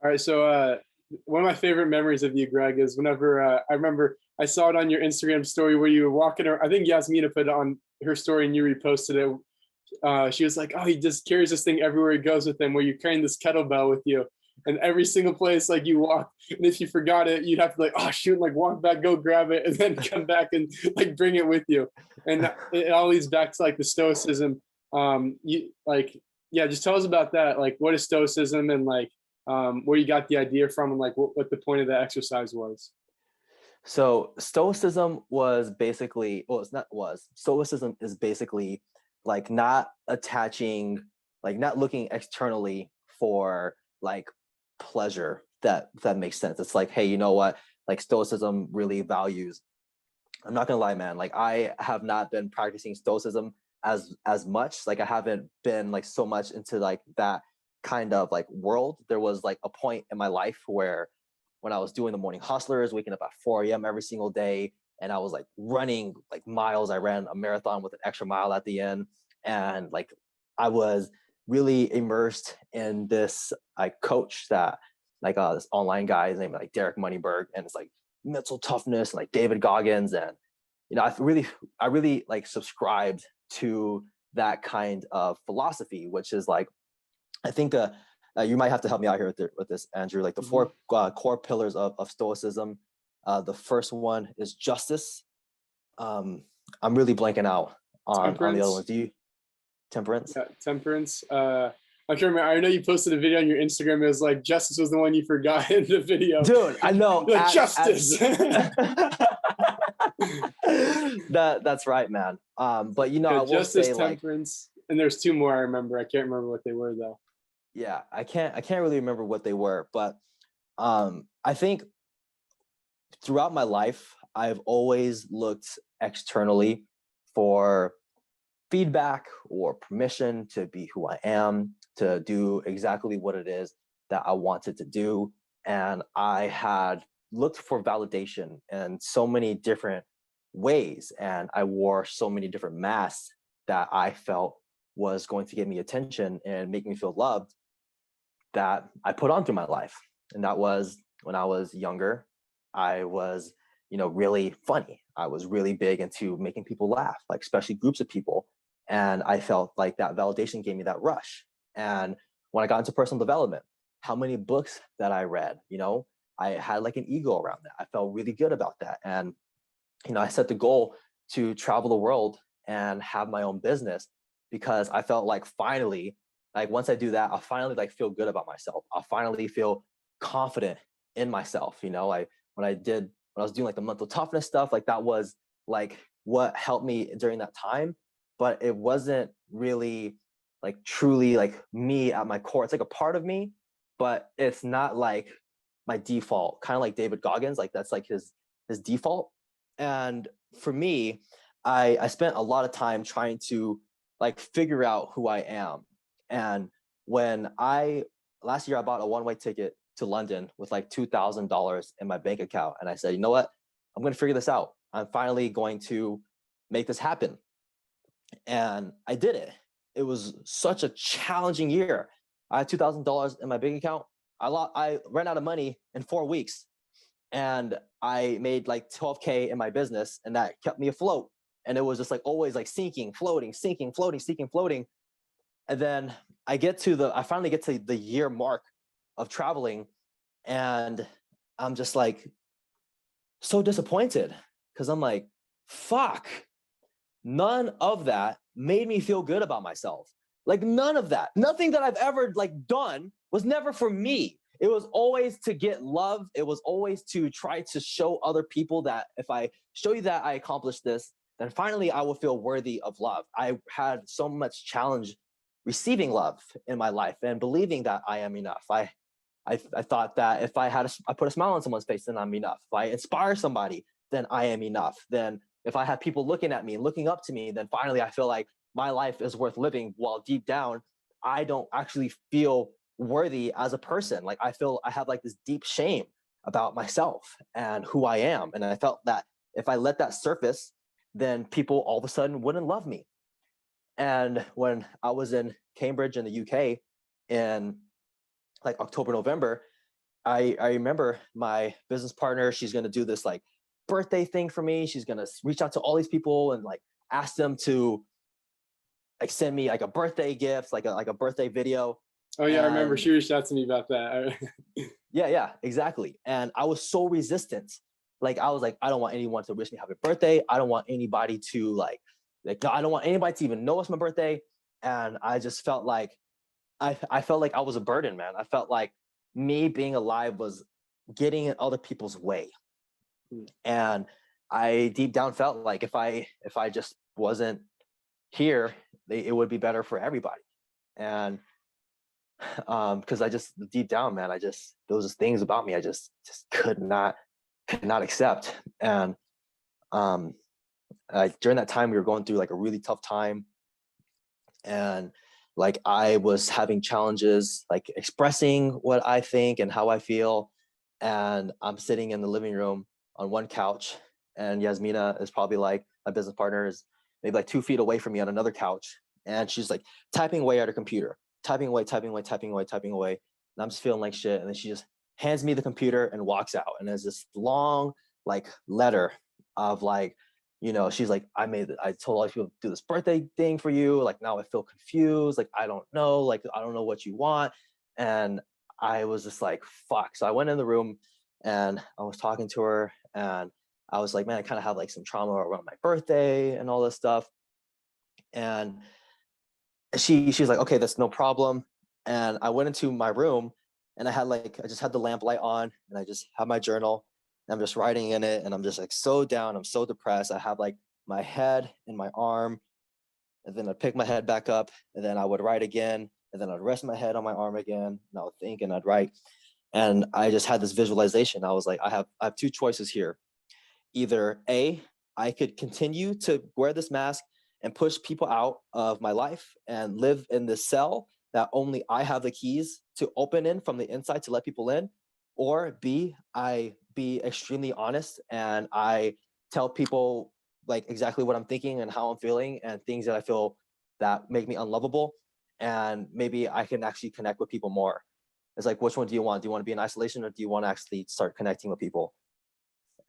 All right. So one of my favorite memories of you, Greg, is whenever I remember I saw it on your Instagram story where you were walking around. I think Yasmina put it on her story and you reposted it. She was like, oh, he just carries this thing everywhere he goes with him, where you're carrying this kettlebell with you. And every single place like you walk, and if you forgot it, you'd have to like, oh shoot, like walk back, go grab it, and then come back and like bring it with you. And it all leads back to like the stoicism. You like, yeah, just tell us about that. Like, what is stoicism, and like where you got the idea from, and like what the point of the exercise was. So stoicism was basically, stoicism is basically like not attaching, like not looking externally for like pleasure, that makes sense. It's like, hey, you know what, like stoicism really values, I'm not gonna lie, man, like I have not been practicing stoicism as much. Like I haven't been like so much into like that kind of like world, there was like a point in my life where when I was doing the morning hustlers, waking up at 4 a.m. every single day, and I was like running like miles. I ran a marathon with an extra mile at the end. And like I was really immersed in this like coach that like this online guy, his name is like Derek Moneyberg, and it's like mental toughness and like David Goggins. And I really like subscribed to that kind of philosophy, which is like, I think you might have to help me out here with this, Andrew, like the four core pillars of Stoicism. The first one is justice. I'm really blanking out on the other ones. Do you? Temperance? Yeah, temperance. I can't remember. I know you posted a video on your Instagram. It was like justice was the one you forgot in the video. Dude, I know. Like, justice. That's right, man. But you know, I will justice, say temperance, like, and there's two more I remember. I can't remember what they were though. Yeah, I can't really remember what they were, but I think throughout my life, I've always looked externally for feedback or permission to be who I am, to do exactly what it is that I wanted to do. And I had looked for validation in so many different ways, and I wore so many different masks that I felt was going to get me attention and make me feel loved, that I put on through my life. And that was when I was younger. I was, really funny. I was really big into making people laugh, like especially groups of people. And I felt like that validation gave me that rush. And when I got into personal development, how many books that I read, I had like an ego around that. I felt really good about that. And, I set the goal to travel the world and have my own business, because I felt like finally, like once I do that, I'll finally like feel good about myself. I'll finally feel confident in myself. When I was doing like the mental toughness stuff, like that was like what helped me during that time. But it wasn't really like truly like me at my core. It's like a part of me, but it's not like my default, kind of like David Goggins, like that's like his default. And for me, I spent a lot of time trying to like figure out who I am. And when last year I bought a one-way ticket to London with like $2,000 in my bank account. And I said, you know what? I'm going to figure this out. I'm finally going to make this happen. And I did it. It was such a challenging year. I had $2,000 in my bank account. I ran out of money in 4 weeks, and I made like 12K in my business, and that kept me afloat. And it was just like always like sinking, floating, sinking, floating, sinking, floating. And then I finally get to the year mark of traveling, and I'm just like so disappointed, because I'm like, fuck, none of that made me feel good about myself. Like none of that, nothing that I've ever like done was never for me. It was always to get love. It was always to try to show other people that if I show you that I accomplished this, then finally I will feel worthy of love. I had so much challenge receiving love in my life and believing that I am enough. I thought that if I put a smile on someone's face, then I'm enough. If I inspire somebody, then I am enough. Then if I have people looking at me and looking up to me, then finally I feel like my life is worth living, while deep down, I don't actually feel worthy as a person. Like I feel I have like this deep shame about myself and who I am. And I felt that if I let that surface, then people all of a sudden wouldn't love me. And when I was in Cambridge in the UK in like October, November, I remember my business partner, she's going to do this like birthday thing for me. She's going to reach out to all these people and like ask them to like send me like a birthday gift, like a birthday video. Oh yeah, I remember she reached out to me about that. Yeah, exactly. And I was so resistant. Like I was like, I don't want anyone to wish me happy birthday. I don't want anybody to like I don't want anybody to even know it's my birthday. And I just felt like I felt like I was a burden, man. I felt like me being alive was getting in other people's way. And I deep down felt like if I just wasn't here, it would be better for everybody. And because I just deep down, man, there was things about me I just could not accept. And during that time we were going through like a really tough time, and like I was having challenges like expressing what I think and how I feel. And I'm sitting in the living room on one couch, and Yasmina is probably like, my business partner is maybe like 2 feet away from me on another couch. And she's like typing away at her computer, typing away, typing away, typing away, typing away. And I'm just feeling like shit. And then she just hands me the computer and walks out. And there's this long like letter of like, she's like, I told all these people to do this birthday thing for you. Like now I feel confused. Like, I don't know. Like, I don't know what you want. And I was just like, fuck. So I went in the room and I was talking to her, and I was like, man, I kind of have like some trauma around my birthday and all this stuff. And she's like, okay, that's no problem. And I went into my room, and I just had the lamp light on, and I just have my journal, and I'm just writing in it. And I'm just like so down. I'm so depressed. I have like my head in my arm, and then I'd pick my head back up, and then I would write again. And then I'd rest my head on my arm again, and I would think, and I'd write. And I just had this visualization. I was like, I have two choices here. Either A, I could continue to wear this mask and push people out of my life and live in this cell that only I have the keys to open in from the inside to let people in. Or B, I be extremely honest and I tell people like exactly what I'm thinking and how I'm feeling and things that I feel that make me unlovable. And maybe I can actually connect with people more. It's like, which one do you want? Do you want to be in isolation, or do you want to actually start connecting with people?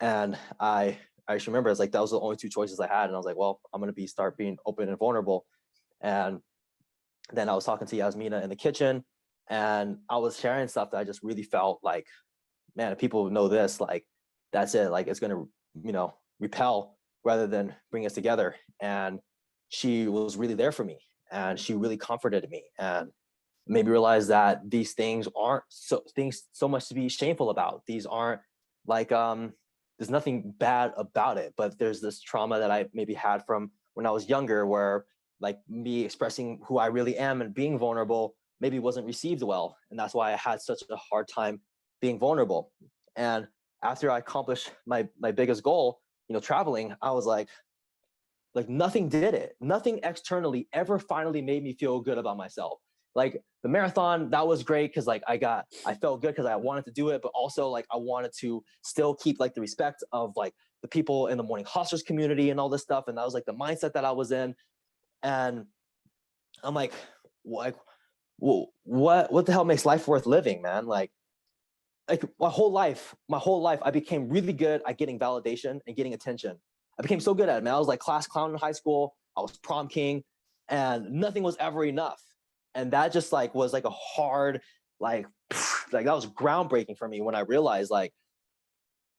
And I just remember it's like, that was the only two choices I had. And I was like, well, I'm going to start being open and vulnerable. And then I was talking to Yasmina in the kitchen, and I was sharing stuff that I just really felt like, man, if people know this, like, that's it. Like, it's going to, repel rather than bring us together. And she was really there for me, and she really comforted me and made me realize that these things aren't so much to be shameful about. These aren't like, there's nothing bad about it, but there's this trauma that I maybe had from when I was younger, where like me expressing who I really am and being vulnerable maybe wasn't received well. And that's why I had such a hard time being vulnerable. And after I accomplished my biggest goal, traveling, I was like nothing did it. Nothing externally ever finally made me feel good about myself. Like the marathon, that was great because like I felt good because I wanted to do it, but also like I wanted to still keep like the respect of like the people in the morning hustlers community and all this stuff. And that was like the mindset that I was in. And I'm like what the hell makes life worth living, man? Like my whole life, I became really good at getting validation and getting attention. I became so good at it, man. I was like class clown in high school. I was prom king, and nothing was ever enough. And that just like was like a hard, like that was groundbreaking for me when I realized like,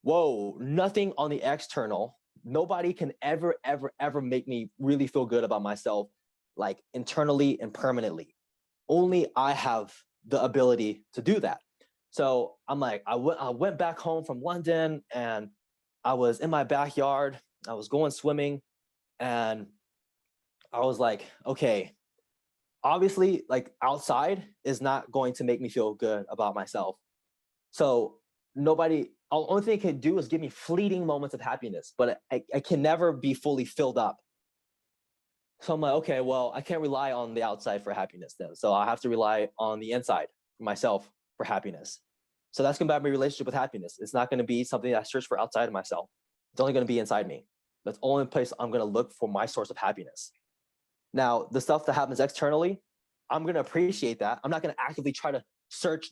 whoa, nothing on the external, nobody can ever make me really feel good about myself, like internally and permanently. Only I have the ability to do that. So I'm like, I went back home from London, and I was in my backyard. I was going swimming, and I was like, okay, obviously like outside is not going to make me feel good about myself. So only thing it can do is give me fleeting moments of happiness, but I can never be fully filled up. So I'm like, okay, well, I can't rely on the outside for happiness then. So I have to rely on the inside for myself for happiness. So that's going to be my relationship with happiness. It's not going to be something that I search for outside of myself. It's only going to be inside me. That's the only place I'm going to look for my source of happiness. Now, the stuff that happens externally, I'm going to appreciate that. I'm not going to actively try to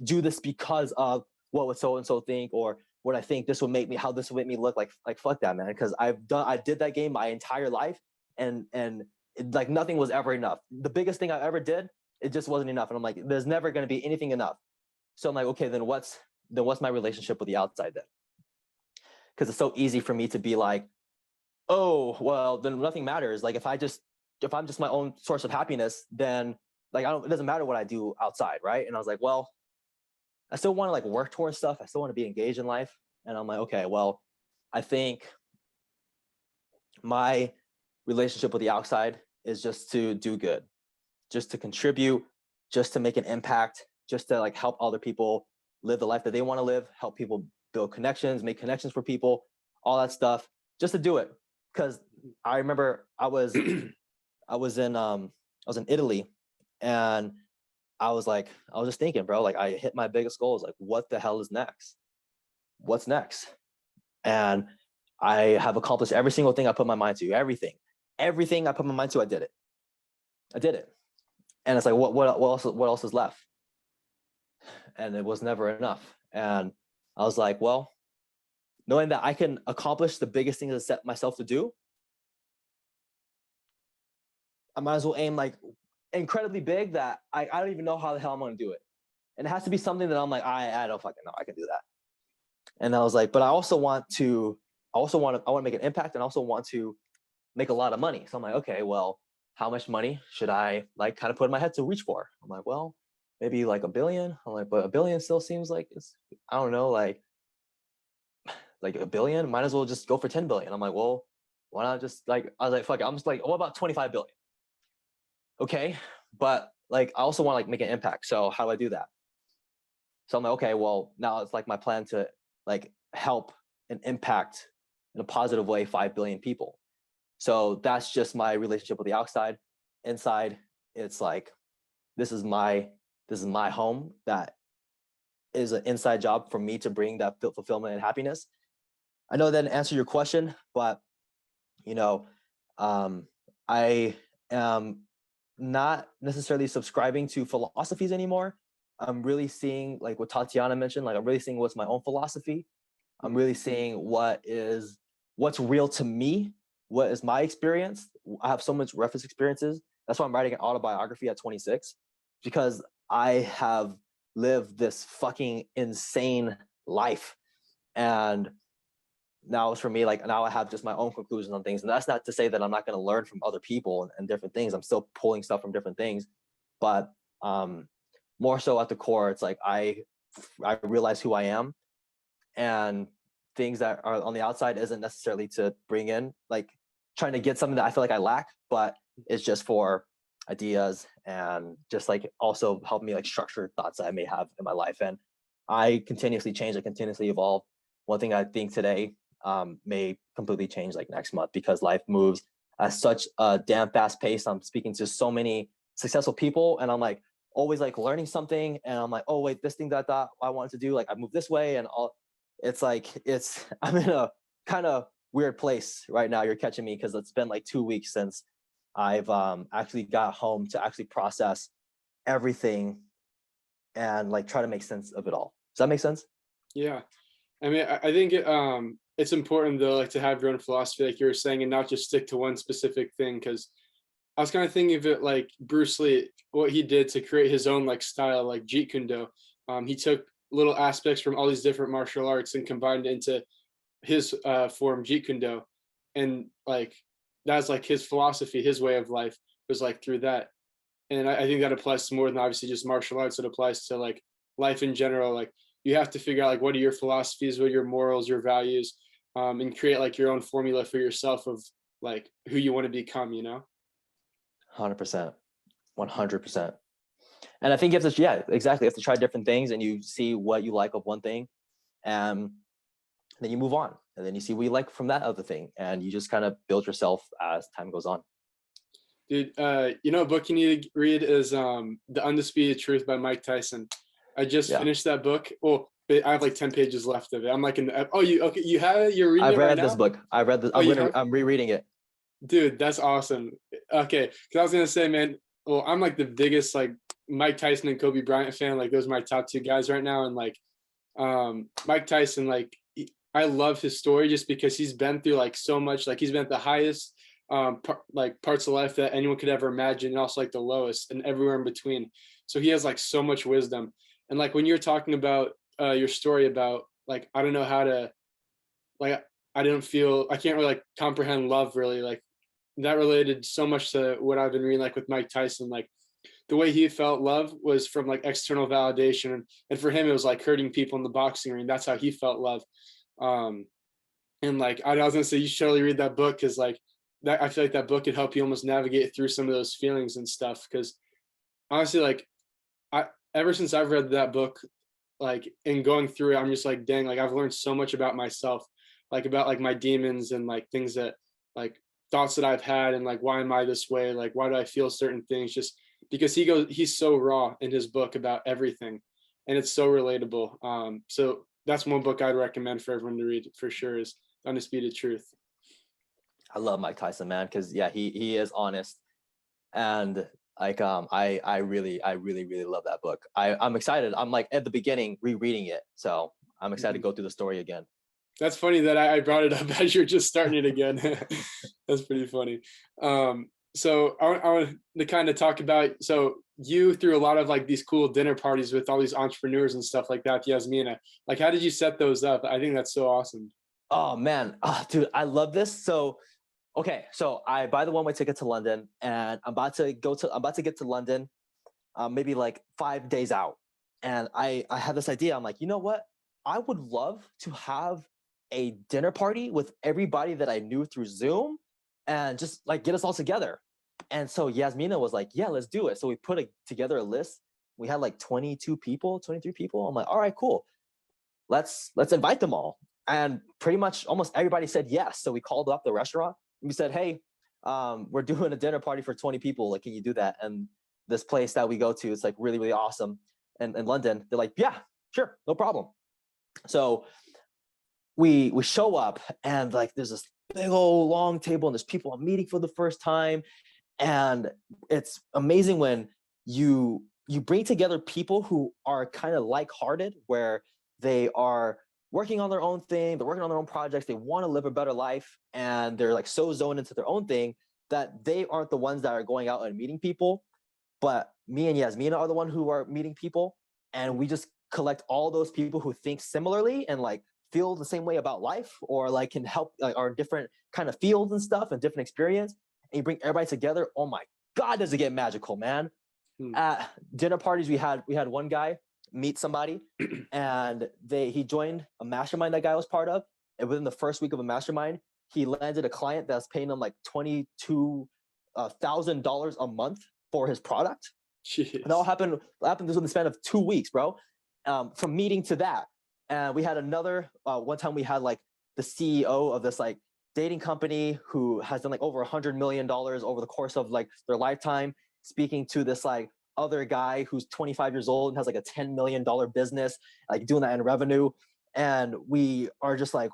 do this because of what would so-and-so think, or what I think this will make me, how this will make me look like fuck that, man. Because I did that game my entire life, and like nothing was ever enough. The biggest thing I ever did, it just wasn't enough. And I'm like, there's never going to be anything enough. So I'm like, okay, then what's my relationship with the outside then? Because it's so easy for me to be like, oh, well, then nothing matters. Like if I'm just my own source of happiness, then like it doesn't matter what I do outside, right? And I was like, well, I still want to like work towards stuff. I still want to be engaged in life. And I'm like, okay, well, I think my relationship with the outside is just to do good, just to contribute, just to make an impact, just to like help other people live the life that they want to live, help people build connections, make connections for people, all that stuff, just to do it. Because I remember I was in Italy, And I was just thinking, bro, like I hit my biggest goals. Like, what the hell is next? What's next? And I have accomplished every single thing I put my mind to. Everything I put my mind to, I did it. And it's like, what else is left? And it was never enough. And I was like, well, knowing that I can accomplish the biggest things I set myself to do, I might as well aim like incredibly big that I don't even know how the hell I'm going to do it. And it has to be something that I'm like, I don't fucking know I can do that. And I was like, but I want to make an impact, and also want to make a lot of money. So I'm like, okay, well, how much money should I like kind of put in my head to reach for? I'm like, well, maybe like $1 billion. I'm like, but $1 billion still seems like I don't know, like $1 billion, might as well just go for 10 billion. I'm like, well, why not just like, I was like, fuck it. I'm just like, what about 25 billion? Okay. But like, I also want to like make an impact. So how do I do that? So I'm like, okay, well, now it's like my plan to like help and impact in a positive way 5 billion people. So that's just my relationship with the outside. Inside, it's like, this is my home. That is an inside job for me to bring that fulfillment and happiness. I know that didn't answer your question, but I am not necessarily subscribing to philosophies anymore. I'm really seeing, like what Tatiana mentioned, like I'm really seeing what's my own philosophy. I'm really seeing what's real to me, what is my experience. I have so much reference experiences. That's why I'm writing an autobiography at 26, because I have lived this fucking insane life. And now it's for me, like now I have just my own conclusions on things. And that's not to say that I'm not going to learn from other people and different things. I'm still pulling stuff from different things. But more so at the core, it's like I realize who I am, and things that are on the outside isn't necessarily to bring in, like trying to get something that I feel like I lack, but it's just for ideas and just like also help me like structure thoughts that I may have in my life. And I continuously change, I continuously evolve. One thing I think today may completely change like next month, because life moves at such a damn fast pace. I'm speaking to so many successful people, and I'm like always like learning something, and I'm like, oh wait, this thing that I thought I wanted to do, like I moved this way, and all. It's like I'm in a kind of weird place right now. You're catching me, because it's been like 2 weeks since I've actually got home to actually process everything and like try to make sense of it all. Does that make sense? Yeah. I mean, I think it's important though, like to have your own philosophy, like you were saying, and not just stick to one specific thing. Because I was kind of thinking of it like Bruce Lee, what he did to create his own like style, like Jeet Kune Do. He took little aspects from all these different martial arts and combined it into his form, Jeet Kune Do. And like that's like his philosophy, his way of life was like through that. And I think that applies to more than obviously just martial arts. It applies to like life in general. Like you have to figure out like what are your philosophies, what are your morals, your values, and create like your own formula for yourself of like who you want to become, 100%, 100%. And I think you have to, yeah, exactly. You have to try different things, and you see what you like of one thing, and then you move on, and then you see what you like from that other thing, and you just kind of build yourself as time goes on. Dude, a book you need to read is The Undisputed Truth by Mike Tyson. I just finished that book. Well, I have like 10 pages left of it. I'm like you have it? You're reading it right now? I've read this book. I'm rereading it. Dude, that's awesome. Okay, because I was gonna say, man, well, I'm like the biggest like Mike Tyson and Kobe Bryant fan. Like those are my top two guys right now. And like Mike Tyson, like I love his story just because he's been through like so much. Like he's been at the highest parts of life that anyone could ever imagine, and also like the lowest and everywhere in between. So he has like so much wisdom. And like when you're talking about your story about like I don't know how to like I can't really like comprehend love really, like that related so much to what I've been reading like with Mike Tyson. Like the way he felt love was from like external validation, and for him it was like hurting people in the boxing ring. That's how he felt love. And like I was gonna say you should totally read that book, because like that I feel like that book could help you almost navigate through some of those feelings and stuff. Because honestly, like ever since I've read that book, like and going through it, I'm just like, dang, like I've learned so much about myself, like about like my demons and like things that like thoughts that I've had, and like why am I this way, like why do I feel certain things, just because he's so raw in his book about everything, and it's so relatable. So that's one book I'd recommend for everyone to read for sure, is Undisputed Truth. I love Mike Tyson, man, because yeah, he is honest, and like I really love that book. I'm excited. I'm like at the beginning rereading it, so I'm excited to go through the story again. That's funny that I brought it up as you're just starting it again. That's pretty funny. So I want to kind of talk about, so you threw a lot of like these cool dinner parties with all these entrepreneurs and stuff like that, Yasmina. Like, how did you set those up? I think that's so awesome. Oh man, dude, I love this. So okay, so I buy the one-way ticket to London, and I'm about to get to London, maybe like 5 days out, and I had this idea. I'm like, you know what? I would love to have a dinner party with everybody that I knew through Zoom, and just like get us all together. And so Yasmina was like, yeah, let's do it. So we put together a list. We had like 22 people, 23 people. I'm like, all right, cool. Let's invite them all. And pretty much almost everybody said yes. So we called up the restaurant. We said, hey, we're doing a dinner party for 20 people. Like, can you do that? And this place that we go to, it's like really, really awesome. And in London, they're like, yeah, sure, no problem. So we show up, and like there's this big old long table, and there's people meeting for the first time. And it's amazing when you bring together people who are kind of like-hearted, where they are working on their own thing, they're working on their own projects, they want to live a better life, and they're like so zoned into their own thing that they aren't the ones that are going out and meeting people. But me and Yasmina are the one who are meeting people, and we just collect all those people who think similarly and like feel the same way about life, or like can help, like, are different kind of fields and stuff and different experience, and you bring everybody together. Oh my God, does it get magical, man. At dinner parties, we had one guy meet somebody, and he joined a mastermind that guy was part of, and within the first week of a mastermind, he landed a client that's paying him like $22,000 a month for his product. Jeez. And that all happened within the span of 2 weeks, bro. From meeting to that. And we had another one time, we had like the CEO of this like dating company who has done like over $100 million over the course of like their lifetime, speaking to this like other guy who's 25 years old and has like a $10 million business, like doing that in revenue. And we are just like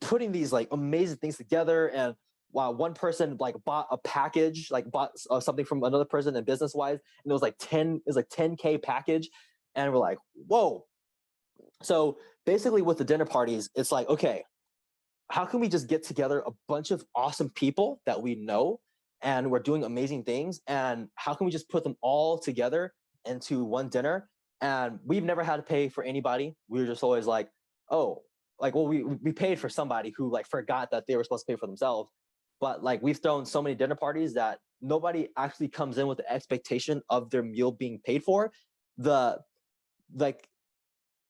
putting these like amazing things together. And wow, one person like bought a package, like bought something from another person in business wise, and it was like 10K package. And we're like, whoa. So basically with the dinner parties, it's like, okay, how can we just get together a bunch of awesome people that we know and we're doing amazing things, and how can we just put them all together into one dinner? And we've never had to pay for anybody. We were just always like, oh, like, well, we paid for somebody who like forgot that they were supposed to pay for themselves. But like we've thrown so many dinner parties that nobody actually comes in with the expectation of their meal being paid for.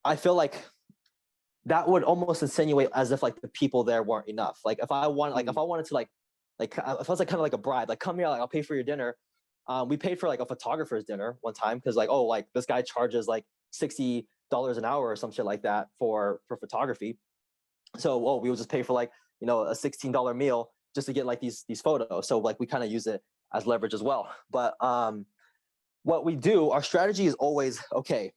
I feel like that would almost insinuate as if like the people there weren't enough. Like if I wanted to if I was like kind of like a bribe, like come here, like I'll pay for your dinner. We paid for like a photographer's dinner one time because like, oh, like this guy charges like $60 an hour or some shit like that for photography. So we would just pay for like, you know, a $16 meal just to get like these photos. So like we kind of use it as leverage as well. But what we do, our strategy is always, okay,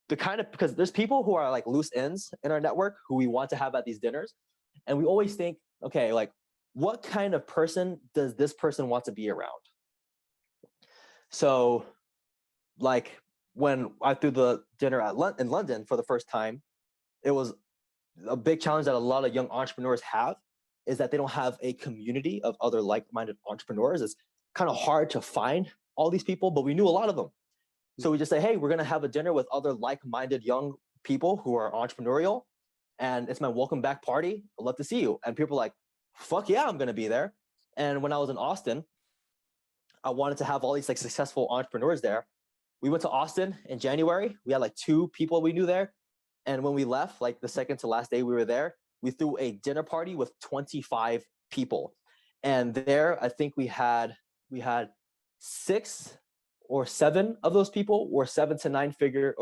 because there's people who are like loose ends in our network who we want to have at these dinners. And we always think, okay, like what kind of person does this person want to be around? So like when I threw the dinner in London for the first time, it was a big challenge that a lot of young entrepreneurs have, is that they don't have a community of other like-minded entrepreneurs. It's kind of hard to find all these people, but we knew a lot of them. So we just say, hey, we're going to have a dinner with other like-minded young people who are entrepreneurial, and it's my welcome back party. I'd love to see you. And people are like, fuck yeah, I'm going to be there. And when I was in Austin, I wanted to have all these like successful entrepreneurs there. We went to Austin in January. We had like 2 people we knew there. And when we left, like the second to last day we were there, we threw a dinner party with 25 people. And there, I think we had 6 or 7 of those people were 7 to 8 figure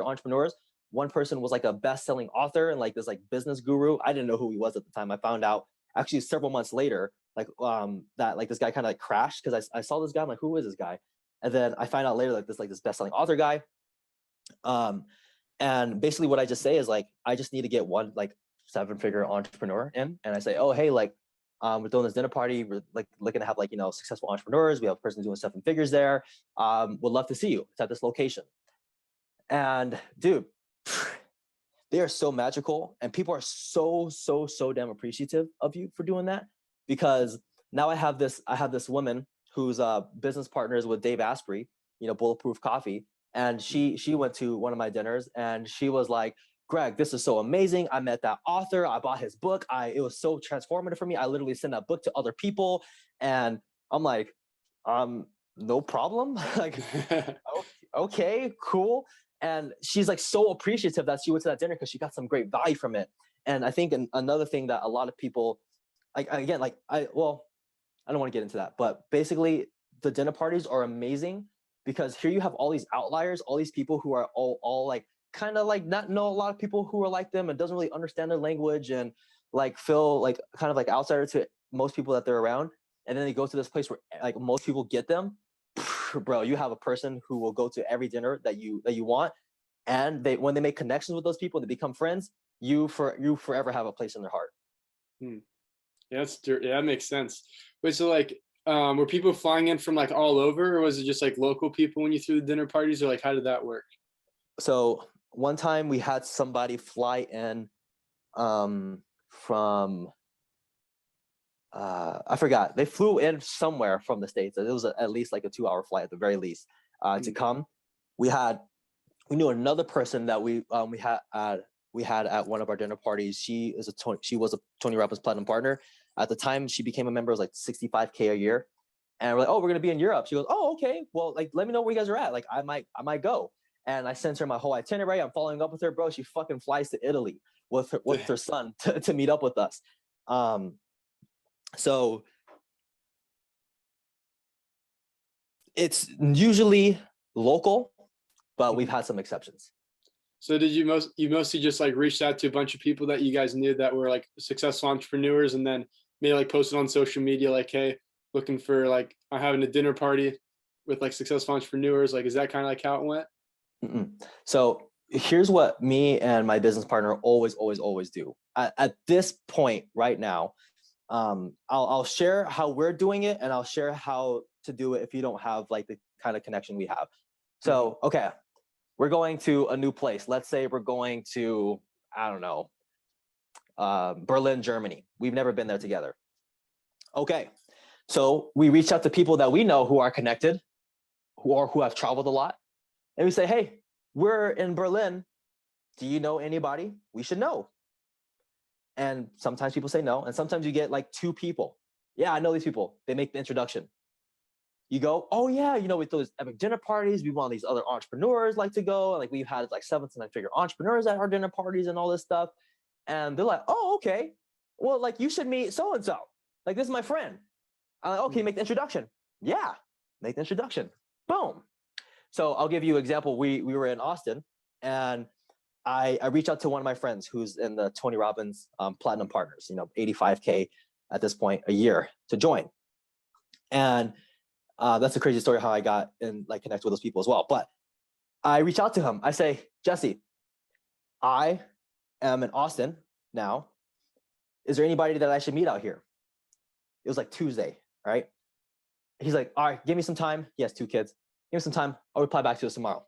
entrepreneurs. One person was like a best-selling author and like this like business guru. I didn't know who he was at the time. I found out actually several months later, like that like this guy kind of like crashed, because I saw this guy. I'm like, who is this guy? And then I find out later this best-selling author guy. And basically what I just say is like, I just need to get one like 7-figure entrepreneur in. And I say, oh, hey, like, we're doing this dinner party. We're like looking to have like, successful entrepreneurs. We have a person doing 7 figures there. Would love to see you. It's at this location. And dude, they are so magical, and people are so damn appreciative of you for doing that, because now I have this woman who's business partners with Dave Asprey, Bulletproof Coffee. And she went to one of my dinners and she was like, Greg, this is so amazing. I met that author. I bought his book. It was so transformative for me. I literally sent that book to other people. And I'm like, no problem. Like, okay, cool. And she's like so appreciative that she went to that dinner because she got some great value from it. And I think another thing that a lot of people, I don't want to get into that, but basically the dinner parties are amazing because here you have all these outliers, all these people who are all like, kind of like not know a lot of people who are like them and doesn't really understand their language and like feel like kind of like outsider to most people that they're around. And then they go to this place where like most people get them. Bro, you have a person who will go to every dinner that you want. And when they make connections with those people and they become friends, you forever have a place in their heart. Yeah, that makes sense. Wait, so like, were people flying in from like all over, or was it just like local people when you threw the dinner parties, or like how did that work? So one time we had somebody fly in from I forgot. They flew in somewhere from the States. It was at least like a 2-hour flight at the very least to come. We knew another person that we had at one of our dinner parties. She was a Tony Robbins Platinum partner. At the time, she became a member. It was like $65K a year. And we're like, oh, we're gonna be in Europe. She goes, oh, okay. Well, like, let me know where you guys are at. Like, I might go. And I sent her my whole itinerary. I'm following up with her, bro. She fucking flies to Italy with her son to meet up with us. So it's usually local, but we've had some exceptions. So did you mostly just like reached out to a bunch of people that you guys knew that were like successful entrepreneurs, and then maybe like posted on social media like, hey, looking for like, I'm having a dinner party with like successful entrepreneurs? Like, is that kind of like how it went? So here's what me and my business partner always do. At this point right now, I'll share how we're doing it, and I'll share how to do it if you don't have like the kind of connection we have. So, okay, we're going to a new place. Let's say we're going to, I don't know, Berlin, Germany. We've never been there together. Okay, so we reach out to people that we know who are connected, who have traveled a lot. And we say, hey, we're in Berlin. Do you know anybody we should know? And sometimes people say no. And sometimes you get like 2 people. Yeah, I know these people. They make the introduction. You go, oh yeah, we throw these epic dinner parties. We want these other entrepreneurs like to go. And like we've had like 7 to 9 figure entrepreneurs at our dinner parties and all this stuff. And they're like, oh, okay. Well, like you should meet so-and-so. Like this is my friend. I'm like, okay, make the introduction. Yeah, make the introduction. Boom. So I'll give you an example. We were in Austin, and I reached out to one of my friends who's in the Tony Robbins Platinum Partners, $85K at this point a year to join. And that's a crazy story how I got and like connect with those people as well. But I reach out to him. I say, Jesse, I am in Austin now. Is there anybody that I should meet out here? It was like Tuesday, right? He's like, all right, give me some time. He has 2 kids. Give me some time. I'll reply back to you tomorrow.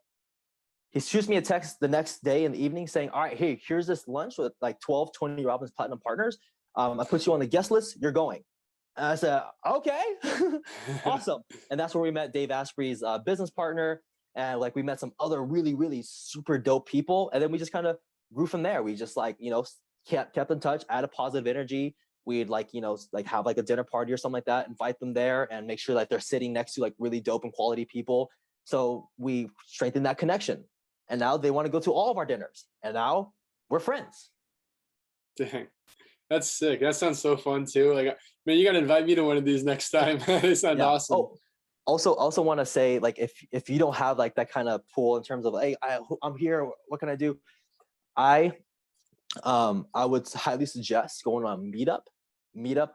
He shoots me a text the next day in the evening saying, all right, hey, here's this lunch with like 12 Tony Robbins Platinum partners. I put you on the guest list. You're going. And I said, okay, awesome. And that's where we met Dave Asprey's business partner. And like we met some other really, really super dope people. And then we just kind of grew from there. We just like, kept in touch, added positive energy. We'd like, like have like a dinner party or something like that, invite them there and make sure that they're sitting next to like really dope and quality people. So we strengthened that connection. And now they want to go to all of our dinners. And now we're friends. Dang, that's sick. That sounds so fun too. Like, man, you got to invite me to one of these next time. They sound awesome. Oh, also want to say, like, if you don't have like that kind of pool in terms of, hey, I'm here, what can I do? I would highly suggest going on Meetup.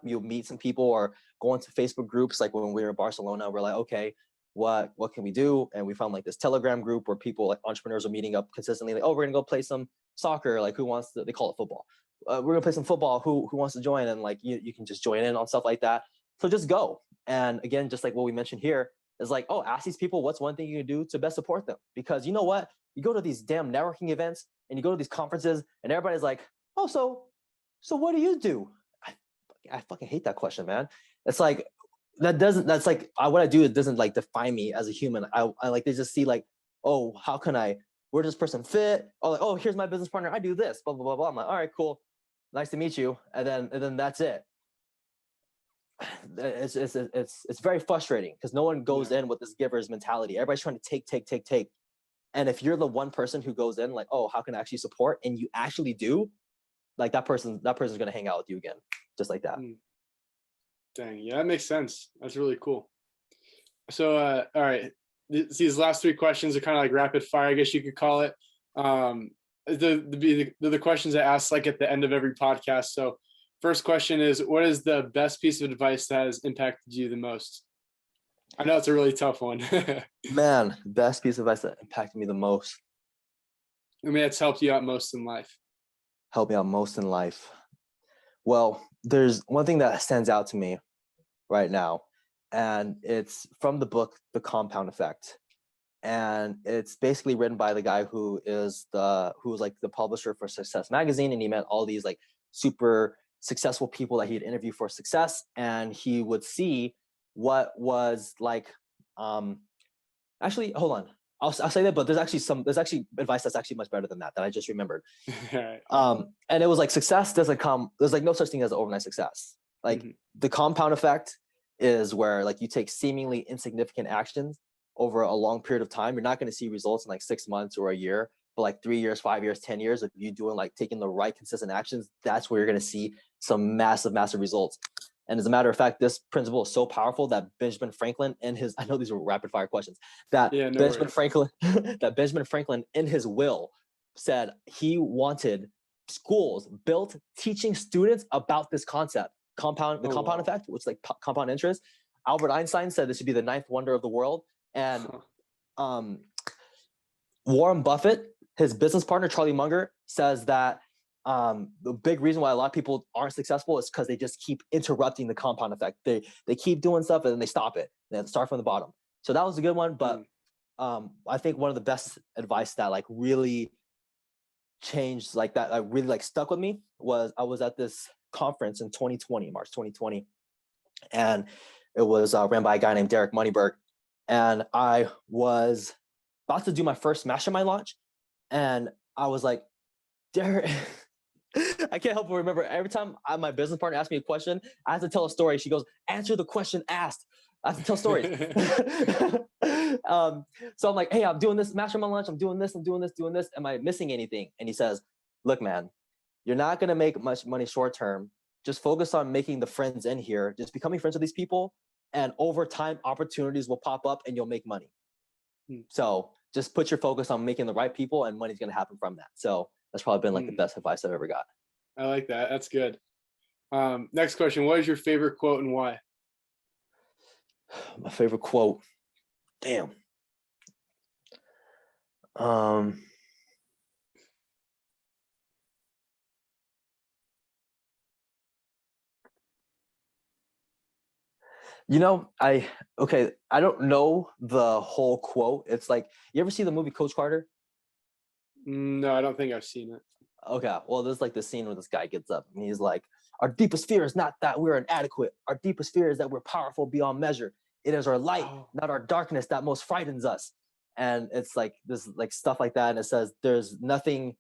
You'll meet some people, or going to Facebook groups. Like when we were in Barcelona, we're like, okay, what can we do? And we found like this Telegram group where people, like entrepreneurs, are meeting up consistently. Like, oh, we're gonna go play some soccer. Like, who wants to? They call it football. We're gonna play some football. Who wants to join? And like you can just join in on stuff like that. So just go. And again, just like what we mentioned here, is like, oh, ask these people what's one thing you can do to best support them. Because you know what? You go to these damn networking events and you go to these conferences and everybody's like, oh, so what do you do? I fucking hate that question, man. It's like, that's like, what I do, it doesn't like define me as a human. I like, they just see like, oh, how can I, where does this person fit? Oh, like, oh, here's my business partner. I do this, blah, blah, blah, blah. I'm like, all right, cool. Nice to meet you. And then that's it. It's very frustrating because no one goes in with this giver's mentality. Everybody's trying to take. And if you're the one person who goes in like, oh, how can I actually support? And you actually do, like that person's going to hang out with you again, just like that. Dang. Yeah, that makes sense. That's really cool. So, all right. These last three questions are kind of like rapid fire, I guess you could call it. The questions I ask like at the end of every podcast. So first question is, what is the best piece of advice that has impacted you the most? I know it's a really tough one. Man, best piece of advice that impacted me the most. I mean, it's helped you out most in life. Helped me out most in life. Well, there's one thing that stands out to me right now, and it's from the book, The Compound Effect. And it's basically written by the guy who was like the publisher for Success Magazine. And he met all these like super successful people that he'd interview for success. And he would see what was like, actually, hold on. I'll say that, but there's actually advice that's actually much better than that I just remembered. And it was like, success doesn't come, there's like no such thing as overnight success. Like the compound effect is where like you take seemingly insignificant actions over a long period of time. You're not going to see results in like 6 months or a year, but like 3 years, 5 years, 10 years, if you doing like taking the right consistent actions, that's where you're going to see some massive results. And as a matter of fact, this principle is so powerful that Benjamin Franklin in his, I know these are rapid fire questions, Benjamin Franklin in his will said he wanted schools built teaching students about this concept, the compound effect, which is like compound interest. Albert Einstein said this should be the 9th wonder of the world. And Warren Buffett, his business partner, Charlie Munger, says that the big reason why a lot of people aren't successful is because they just keep interrupting the compound effect. They keep doing stuff and then they stop it. They start from the bottom. So that was a good one. But I think one of the best advice that like really changed, like that, like really like stuck with me was I was at this conference in March 2020. And it was ran by a guy named Derek Moneyberg. And I was about to do my first mastermind launch. And I was like, Derek, I can't help but remember every time my business partner asked me a question, I have to tell a story. She goes, answer the question asked. I have to tell stories. So I'm like, hey, I'm doing this mastermind launch. I'm doing this. Am I missing anything? And he says, look, man, you're not going to make much money short term. Just focus on making the friends in here, just becoming friends with these people. And over time, opportunities will pop up and you'll make money. So just put your focus on making the right people and money's going to happen from that. So that's probably been like the best advice I've ever got. I like that. That's good. Next question. What is your favorite quote and why? My favorite quote. Damn. You know, I don't know the whole quote. It's like, you ever see the movie Coach Carter? No, I don't think I've seen it. Okay, well, there's like the scene where this guy gets up and he's like, our deepest fear is not that we're inadequate. Our deepest fear is that we're powerful beyond measure. It is our light, not our darkness, that most frightens us. And it's like this like stuff like that. And it says there's nothing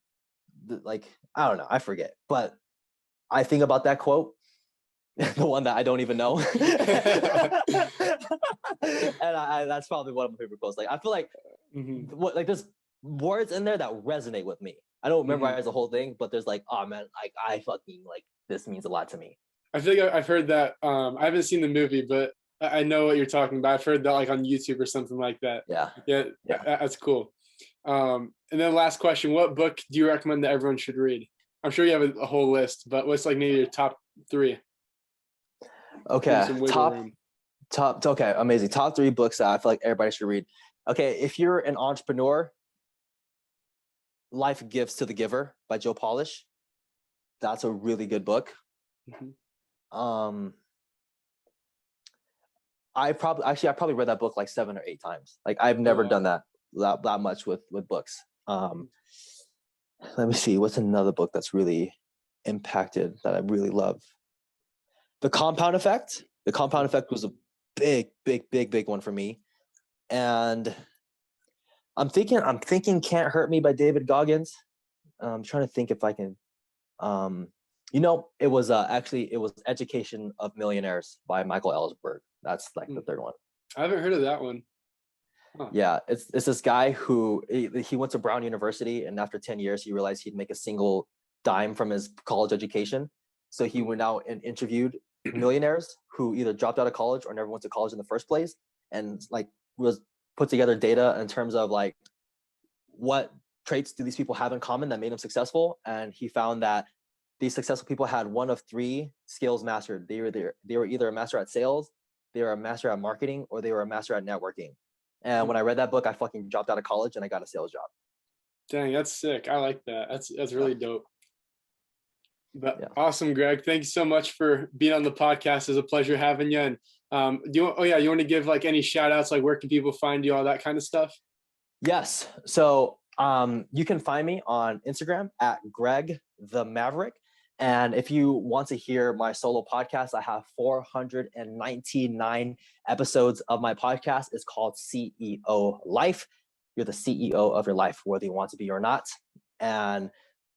like, I don't know, I forget. But I think about that quote, the one that I don't even know. And that's probably one of my favorite quotes. Like, I feel like what like there's words in there that resonate with me. I don't memorize the whole thing, but there's like, oh man, like I fucking like this means a lot to me. I feel like I've heard that. I haven't seen the movie, but I know what you're talking about. I've heard that like on YouTube or something like that. Yeah, that's cool. And then last question: what book do you recommend that everyone should read? I'm sure you have a whole list, but what's like maybe your top 3? Okay, Okay, amazing. Top 3 books that I feel like everybody should read. Okay, if you're an entrepreneur, Life Gives to the Giver by Joe Polish. That's a really good book. I probably read that book like 7 or 8 times. Like I've never done that much with books. Let me see, what's another book that's really impacted that I really love? The Compound Effect. The Compound Effect was a big one for me. And I'm thinking Can't Hurt Me by David Goggins. I'm trying to think if I can, it was Education of Millionaires by Michael Ellsberg. That's like the third one. I haven't heard of that one. Huh. Yeah, it's this guy who he went to Brown University, and after 10 years, he realized he'd make a single dime from his college education. So he went out and interviewed millionaires who either dropped out of college or never went to college in the first place, and like was put together data in terms of like what traits do these people have in common that made them successful. And he found that these successful people had one of 3 skills mastered. They were either a master at sales, they were a master at marketing, or they were a master at networking. And when I read that book, I fucking dropped out of college and I got a sales job. Dang, that's sick. I like that. That's really dope. But awesome, Greg. Thank you so much for being on the podcast. It's a pleasure having you. And you want to give like any shout outs, like where can people find you, all that kind of stuff? Yes. So you can find me on Instagram at Greg the Maverick. And if you want to hear my solo podcast, I have 499 episodes of my podcast. It's called CEO Life. You're the CEO of your life, whether you want to be or not. And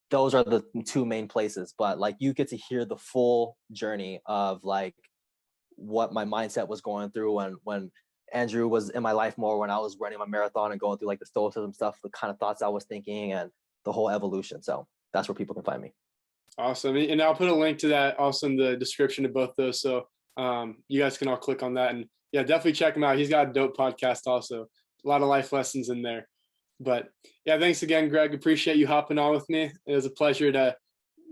those are the 2 main places. But like you get to hear the full journey of like what my mindset was going through when Andrew was in my life more, when I was running my marathon and going through like the stoicism stuff, the kind of thoughts I was thinking, and the whole evolution. So that's where people can find me. Awesome. And I'll put a link to that also in the description of both those. So you guys can all click on that. And yeah, definitely check him out. He's got a dope podcast also. A lot of life lessons in there. But yeah, thanks again, Greg. Appreciate you hopping on with me. It was a pleasure to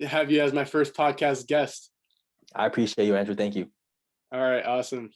have you as my first podcast guest. I appreciate you, Andrew. Thank you. All right. Awesome.